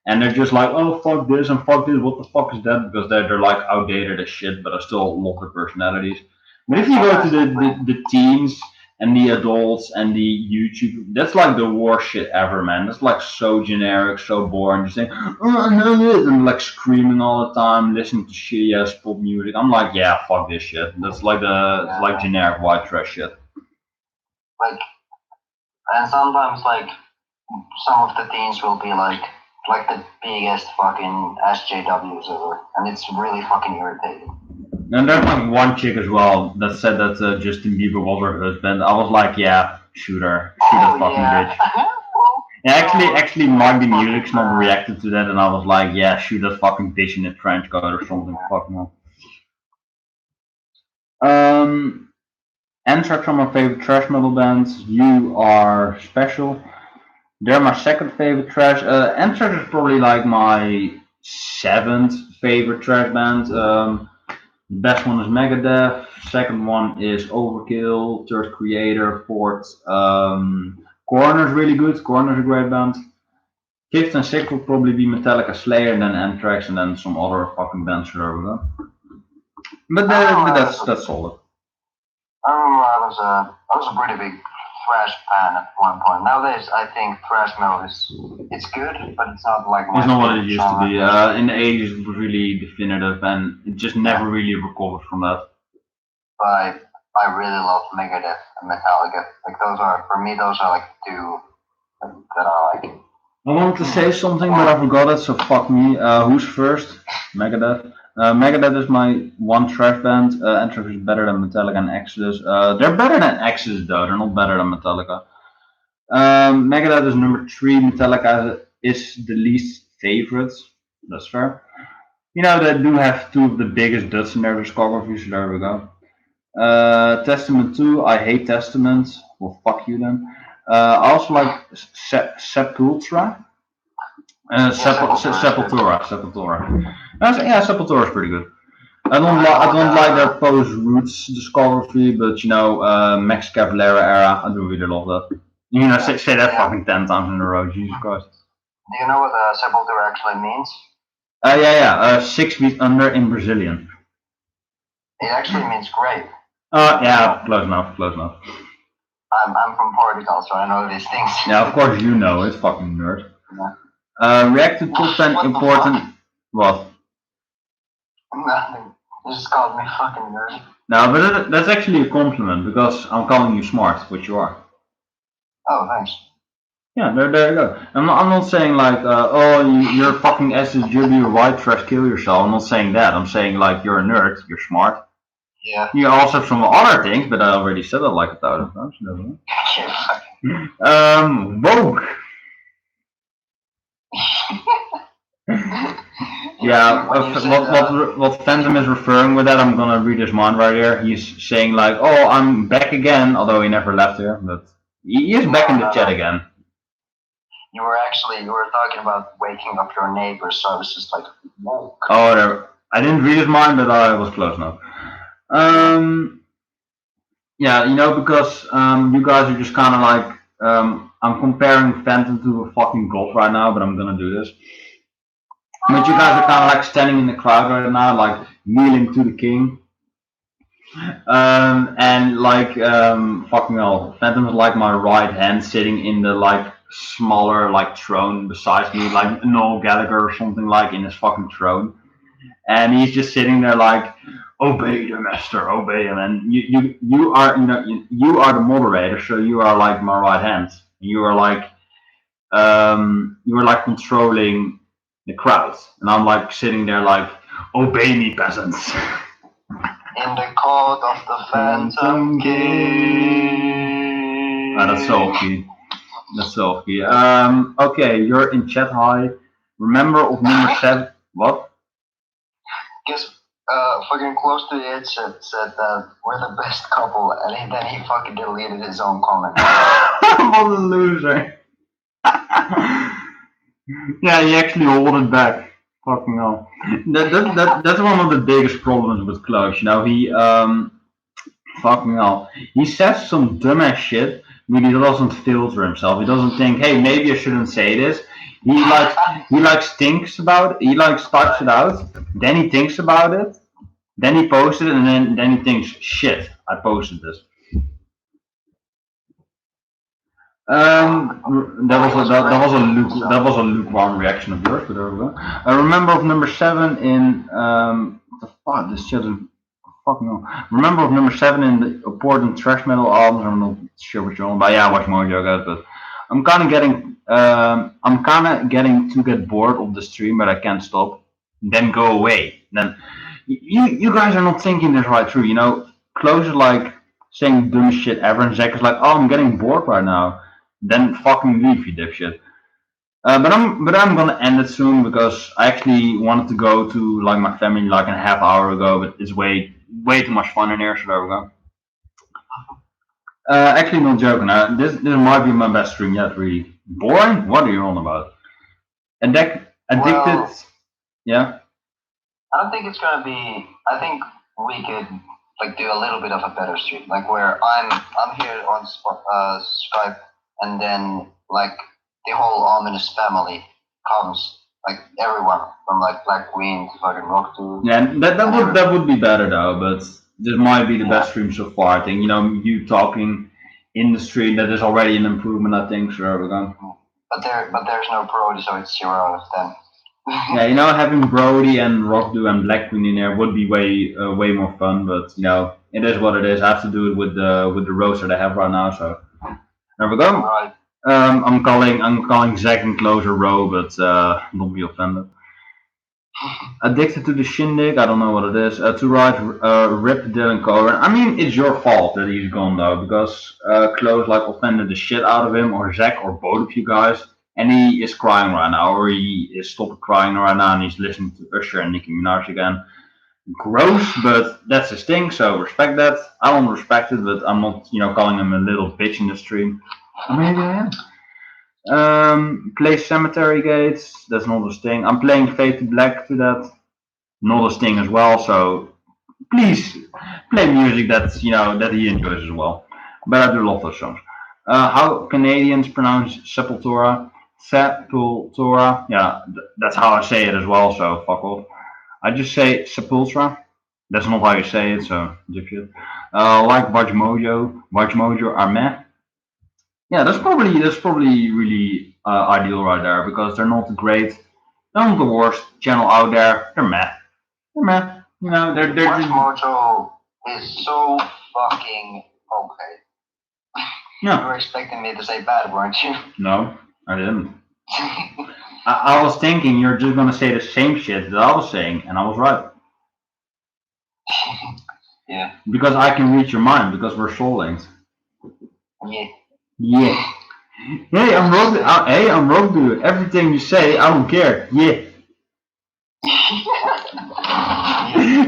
And they're just like, oh fuck this and fuck this, what the fuck is that? Because they're like outdated as shit, but are still love their personalities. But if you go to the teens and the adults and the YouTube, that's like the worst shit ever, man. That's like so generic, so boring. Just saying, oh, I know it, and like screaming all the time, listening to shitty ass pop music. I'm like, yeah, fuck this shit. That's like it's like generic white trash shit. like and sometimes like some of the teens will be like the biggest fucking SJWs ever, and it's really fucking irritating. And there's like one chick as well that said that Justin Bieber was her husband. I was like, yeah, shoot her, shoot that fucking bitch. Yeah, actually, Mark the Music's not reacted to that, and I was like, yeah, shoot that fucking bitch in a trench coat or something. Fuck no. Anthrax are my favorite thrash metal bands. You are special. They're my second favorite thrash. Anthrax is probably like my seventh favorite thrash band. The best one is Megadeth. Second one is Overkill. Third Creator. Fourth, Coroner's really good. Coroner's a great band. Fifth and sixth would probably be Metallica, Slayer, and then Anthrax, and then some other fucking bands there we go. But that's solid. I remember I was a pretty big thrash fan at one point. Nowadays, I think thrash metal it's good, but it's not like my It's not what it favorite used to be. genre. In the 80s, it was really definitive, and it just never really recovered from that. But I really love Megadeth and Metallica. Like those are for me, those are like two that I like. I wanted to say something, but I forgot it, so fuck me. Who's first? Megadeth. Megadeth is my one trash band. Anthrax is better than Metallica and Exodus. They're better than Exodus, though. They're not better than Metallica. Megadeth is number three. Metallica is the least favorite. That's fair. They do have two of the biggest duds in their discography, so there we go. Testament 2, I hate Testament. Well, fuck you then. I also like Sepultura. Sepultura. Yeah, Sepultura is pretty good. I don't like their post roots discography, but Max Cavalera era, I do really love that. Say that fucking 10 times in a row, Jesus Christ. Do you know what Sepultura actually means? Yeah. 6 feet under in Brazilian. It actually means grave. Yeah, close enough. I'm from Portugal, so I know these things. Yeah, of course you know it, fucking nerd. Yeah. React to top 10 important. What? Nothing. You just called me fucking nerd. No, but that's actually a compliment because I'm calling you smart, which you are. Oh, thanks. Yeah, there you go. I'm not saying like, you're fucking SSW, you're white trash, kill yourself. I'm not saying that. I'm saying like you're a nerd, you're smart. Yeah. You also have some other things, but I already said that like 1,000 times. Woke. Yeah, what Phantom is referring with that, I'm gonna read his mind right here. He's saying like, oh, I'm back again, although he never left here, but he is back in the chat again. You were talking about waking up your neighbors, so I was just like, woke. Oh, whatever. I didn't read his mind, but I was close enough. Yeah, because you guys are just kind of like, I'm comparing Phantom to a fucking god right now, but I'm gonna do this. But you guys are kind of like standing in the crowd right now, like kneeling to the king. And like, fucking hell, Phantom is like my right hand sitting in the like smaller like throne beside me, like Noel Gallagher or something like in his fucking throne. And he's just sitting there like, obey the master, obey him, and you are you are the moderator, so you are like my right hand. You are like controlling the crowd, and I'm like sitting there like, obey me, peasants. In the court of the Phantom King. Ah, that's so key. That's so key. Okay, you're in chat high. Remember of number 7. What? Guess fucking close to the edge said that we're the best couple, and then he fucking deleted his own comment. What a loser. Yeah, he actually hold it back. Fucking hell. That's one of the biggest problems with Klaus. Fucking hell. He says some dumbass shit, but he doesn't filter himself. He doesn't think, hey, maybe I shouldn't say this. He thinks about it, he types it out, then he thinks about it, then he posts it, and then he thinks, shit, I posted this. That was a lukewarm reaction of yours, but there we go. I remember of number 7 in what the fuck, this shit is fucking hell. Remember of number 7 in the important thrash metal albums. I'm not sure what you're on, but yeah, Watchmojo guys. But I'm kind of getting to get bored of the stream, but I can't stop. Then go away. Then you guys are not thinking this right through. Close is like saying the dumbest shit ever, and Zach is like, oh, I'm getting bored right now. Then fucking leave, you dipshit. But I'm gonna end it soon because I actually wanted to go to like my family like a half hour ago, but it's way too much fun in here, so there we go. Actually, not joking. This might be my best stream yet. Really boring. What are you on about? Addicted. Well, Yeah. I don't think it's gonna be. I think we could like do a little bit of a better stream, like where I'm here on Skype, and then like the whole ominous family comes, like everyone from like Black Queen to fucking Rock to. Yeah, that would be better though. But this might be the best stream so far. I think you talking in the stream, that is already an improvement. I think. So there we go. But there's no Brody, so it's 0 out of 10. Yeah, having Brody and Rockdo and Black Queen in there would be way more fun. But it is what it is. I have to do it with the roster I have right now. So there we go. Right. I'm calling Zach and Closer Row, but don't be offended. Addicted to the shindig, I don't know what it is. To write Rip Dylan Cohen. I mean, it's your fault that he's gone though, because Close like offended the shit out of him, or Zach, or both of you guys, and he is crying right now, or he is stopped crying right now, and he's listening to Usher and Nicki Minaj again. Gross, but that's his thing, so respect that. I don't respect it, but I'm not, calling him a little bitch in the stream. Maybe I am. Play Cemetery Gates. That's not his thing. I'm playing Fade to Black to that. Not his thing as well. So please play music that that he enjoys as well. But I do love those songs. How Canadians pronounce Sepultura? Sepultura. Yeah, that's how I say it as well. So fuck off. I just say Sepultura. That's not how you say it. So dipshit. Like Watchmojo. Watchmojo are meh. Yeah, that's probably really ideal right there because they're not great, they're not the worst channel out there. They're meh. They're meh. They're just Watchmojo is so fucking okay. You yeah. were expecting me to say bad, weren't you? No, I didn't. I was thinking you're just gonna say the same shit that I was saying, and I was right Yeah. because I can read your mind because we're soul linked. Yeah. Yeah. Hey, I'm Rogue. Hey, I'm Rogue. Everything you say, I don't care. Yeah.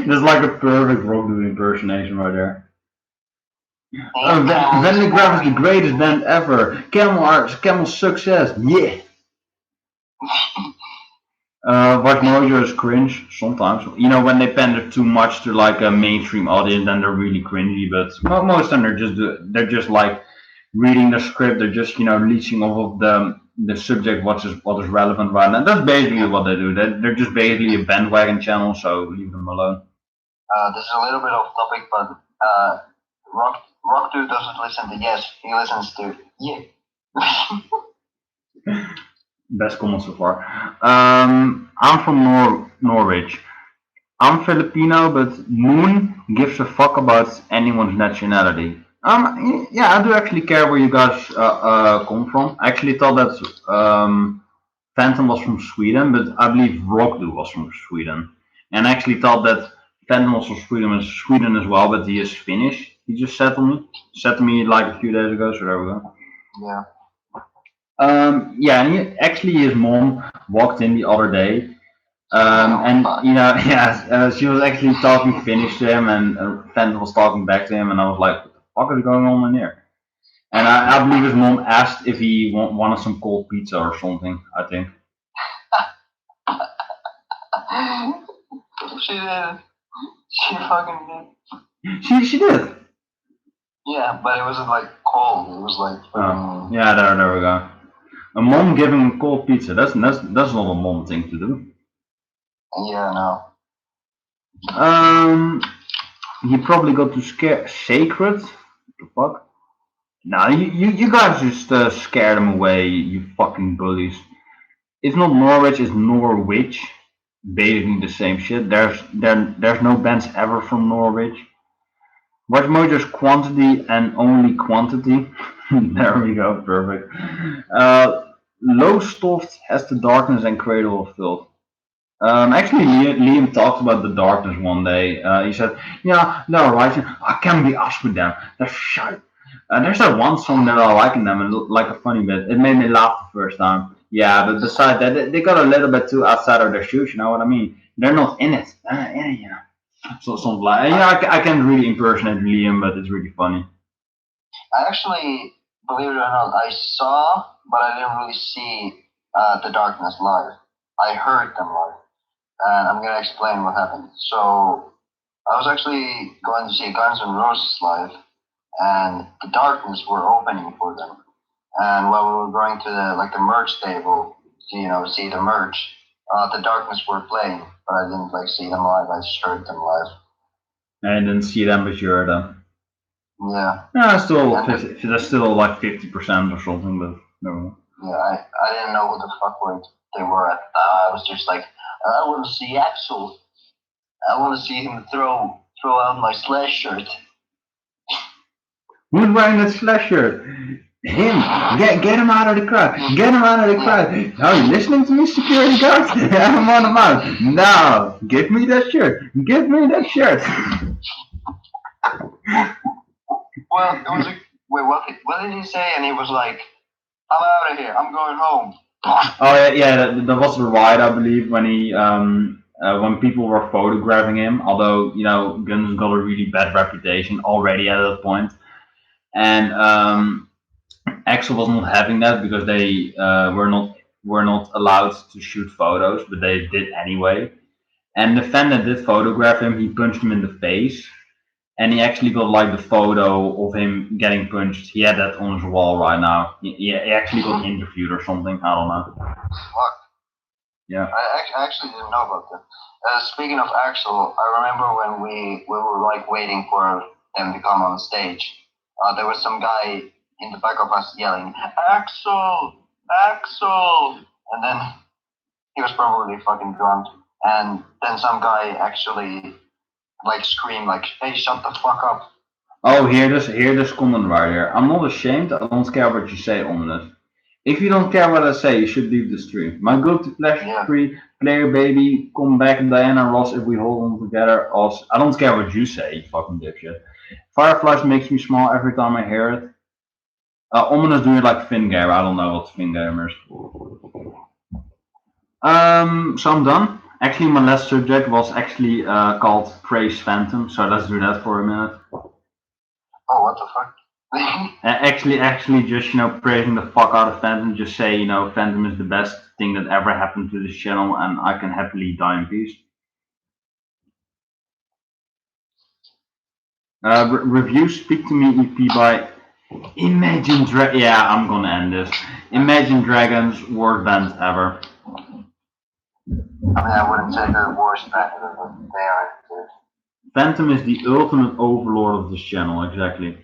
That's like a perfect Rogue impersonation right there. Van de Graaf is the greatest band ever. Camel success. Yeah. Watchmojo is cringe sometimes. When they pander too much to like a mainstream audience, then they're really cringy. But most of them they're just like reading the script. They're just leeching off of the subject what is relevant right now. That's basically what they do. They're just basically a bandwagon channel. So leave them alone. This is a little bit off topic, but Rock Dude doesn't listen to yes, he listens to yeah. Best comment so far. I'm from Norwich. I'm Filipino, but Moon gives a fuck about anyone's nationality. Yeah, I do actually care where you guys come from. I actually thought that Phantom was from Sweden, but I believe Rockdo was from Sweden. And I actually thought that Phantom was from Sweden as well, but he is Finnish. He just said to me like a few days ago. So there we go. Yeah. Yeah, and actually his mom walked in the other day, and Fuck. yeah, she was actually talking Finnish to him, and Phantom was talking back to him, and I was like, "What the fuck is going on in here?" And I believe his mom asked if he wanted some cold pizza or something. I think. She did. She fucking did. She did. Yeah, but it wasn't like cold. It was like Yeah, there we go. A mom giving him cold pizza. That's not a mom thing to do. yeah, no. He probably got to scare Sacred. What the fuck? Nah, you guys just scared him away, you fucking bullies. It's not Norwich, it's Norwich. Basically the same shit. There's no bands ever from Norwich. Watchmojo's quantity and only quantity. There we go, perfect. Low Stoft has the darkness and cradle of filth. Actually, Liam talked about the darkness one day. He said, "Yeah, they're right. I can't be asked with them. They're shite." There's that one song that I like in them, and like a funny bit. It made me laugh the first time. Yeah, but besides that, they got a little bit too outside of their shoes. You know what I mean? They're not in it. They're not in it, you know. So something like, yeah, I can't really impersonate Liam, but it's really funny. I actually, believe it or not, I saw, but I didn't really see the Darkness live. I heard them live, and I'm gonna explain what happened. So I was actually going to see Guns N' Roses live, and the Darkness were opening for them. And while we were going to the merch table to see the merch, the Darkness were playing, but I didn't see them live. I just heard them live. I didn't see them, but you heard them. Yeah. Yeah, still, And that's still like 50% or something, but no. yeah, I didn't know who the fuck they were at the time. I was just like, I want to see Axel. I want to see him throw out my Slash shirt. Who's wearing that Slash shirt? Him! Get him out of the crowd! Get him out of the crowd! Are you listening to me, security guards? I'm on him out! Now! Give me that shirt! Give me that shirt! Well, it was like, wait, what did he say? And he was like, I'm out of here. I'm going home. Oh yeah, that was the ride, I believe, when he when people were photographing him. Although Guns got a really bad reputation already at that point, and Axel was not having that because they were not allowed to shoot photos, but they did anyway. And the fan that did photograph him, he punched him in the face, and he actually got like the photo of him getting punched. He had that on his wall right now. He actually got interviewed or something. I don't know. Fuck. Yeah. I actually didn't know about that. Speaking of Axel, I remember when we were waiting for them to come on stage. There was some guy in the back of us yelling, Axel, Axel, and then he was probably fucking drunk. And then some guy actually screamed hey, shut the fuck up. Oh, hear this comment right here. I'm not ashamed. I don't care what you say, Ominous. If you don't care what I say, you should leave the stream. My guilty pleasure free player baby, come back Diana Ross if we hold on together. Also, I don't care what you say, you fucking dipshit. Fireflies makes me smile every time I hear it. Ominous doing it like Fingamer. I don't know what Fingamer is. So I'm done. Actually, my last subject was actually called Praise Phantom. So let's do that for a minute. Oh, what the fuck? Actually, just praising the fuck out of Phantom. Just say Phantom is the best thing that ever happened to this channel, and I can happily die in peace. Review Speak to Me EP by Imagine Dragons. Yeah, I'm gonna end this. Imagine Dragons, worst band ever. I mean, I wouldn't say they're the worst band ever, but they are good. Phantom is the ultimate overlord of this channel, exactly.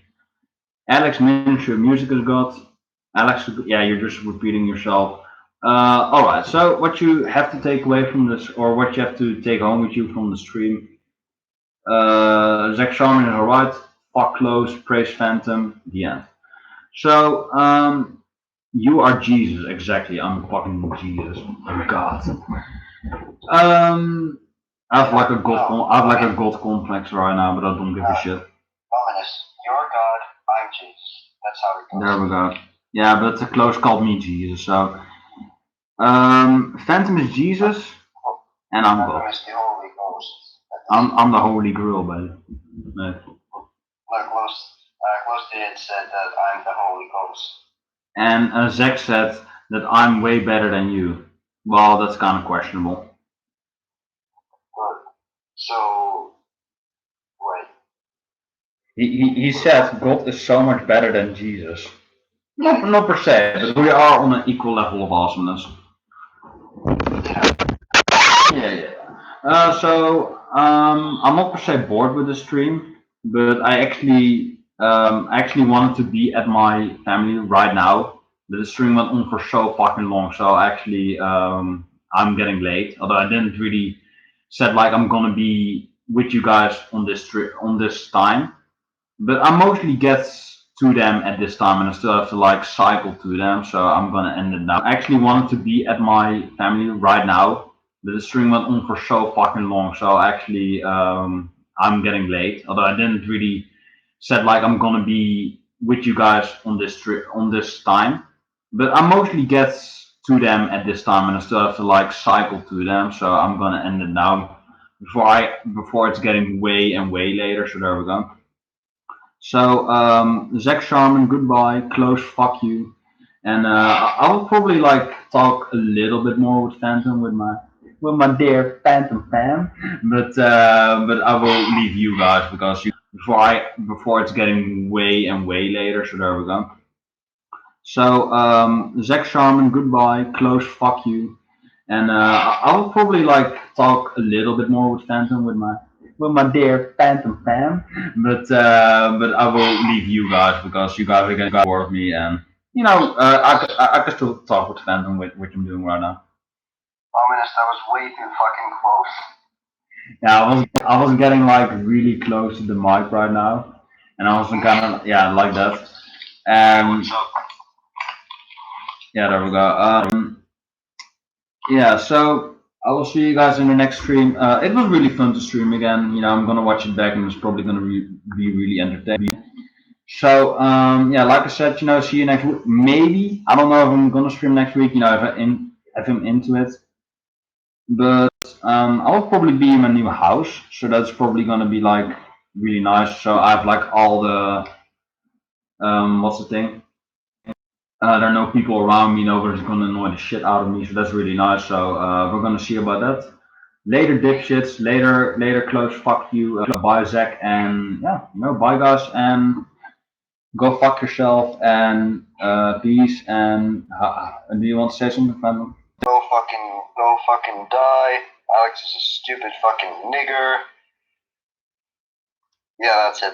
Alex Minshew, music is God. Alex, yeah, you're just repeating yourself. All right. So what you have to take away from this, or what you have to take home with you from the stream, Zach Sharman is alright. Fuck close. Praise Phantom. The end. So you are Jesus. Exactly. I'm fucking Jesus. Oh God. I have like a I have like a god complex right now, but I don't give a shit. Ominous. You're God, I'm Jesus. That's how it goes. There we go. Yeah, but the close called me Jesus. So Phantom is Jesus, and I'm God. Ominous, the Holy Ghost. I'm the Holy Grail, baby. No. Look, Close did said that I'm the Holy Ghost. And Zach said that I'm way better than you. Well, that's kind of questionable. Good. So, wait. He said God is so much better than Jesus. Not per se, but we are on an equal level of awesomeness. Yeah. I'm not per se bored with the stream, but I actually wanted to be at my family right now. But the stream went on for so fucking long, so actually I'm getting late. Although I didn't really said like I'm gonna be with you guys on this time, but I mostly get to them at this time, and I still have to like cycle to them, so I'm gonna end it now. I actually wanted to be at my family right now, but the stream went on for so fucking long, so actually I'm getting late. Although I didn't really said like I'm gonna be with you guys on this time, but I mostly get to them at this time, and I still have to like cycle to them, so I'm gonna end it now before it's getting way and way later. So there we go. So Zach Sharman, goodbye. Close, fuck you. And I will probably like talk a little bit more with Phantom with my dear Phantom fan, but I will leave you guys because before it's getting way and way later. So there we go. So Zach Sharman, goodbye. Close, fuck you. And I will probably like talk a little bit more with Phantom with my dear Phantom fan, but I will leave you guys because you guys are getting bored of me, and you know I can still talk with Phantom with what I'm doing right now. Ominous, that was way too fucking close. Yeah, I was getting like really close to the mic right now, and I was kind of like that. And yeah, there we go. Yeah, so I will see you guys in the next stream. It was really fun to stream again. You know, I'm gonna watch it back, and it's probably gonna be really entertaining. So yeah, like I said, you know, see you next week. Maybe I don't know if I'm gonna stream next week. You know, if I'm into it, but I will probably be in my new house, so that's probably gonna be like really nice. So I have like all the what's the thing? There are no people around me. Nobody's gonna annoy the shit out of me, so that's really nice. So we're gonna see about that. Later, dipshits. Later, close. Fuck you. Bye, Zach, and yeah, you know, bye, guys, and go fuck yourself, and peace. And do you want to say something, Phantom? Go fucking die. Alex is a stupid fucking nigger. Yeah, that's it.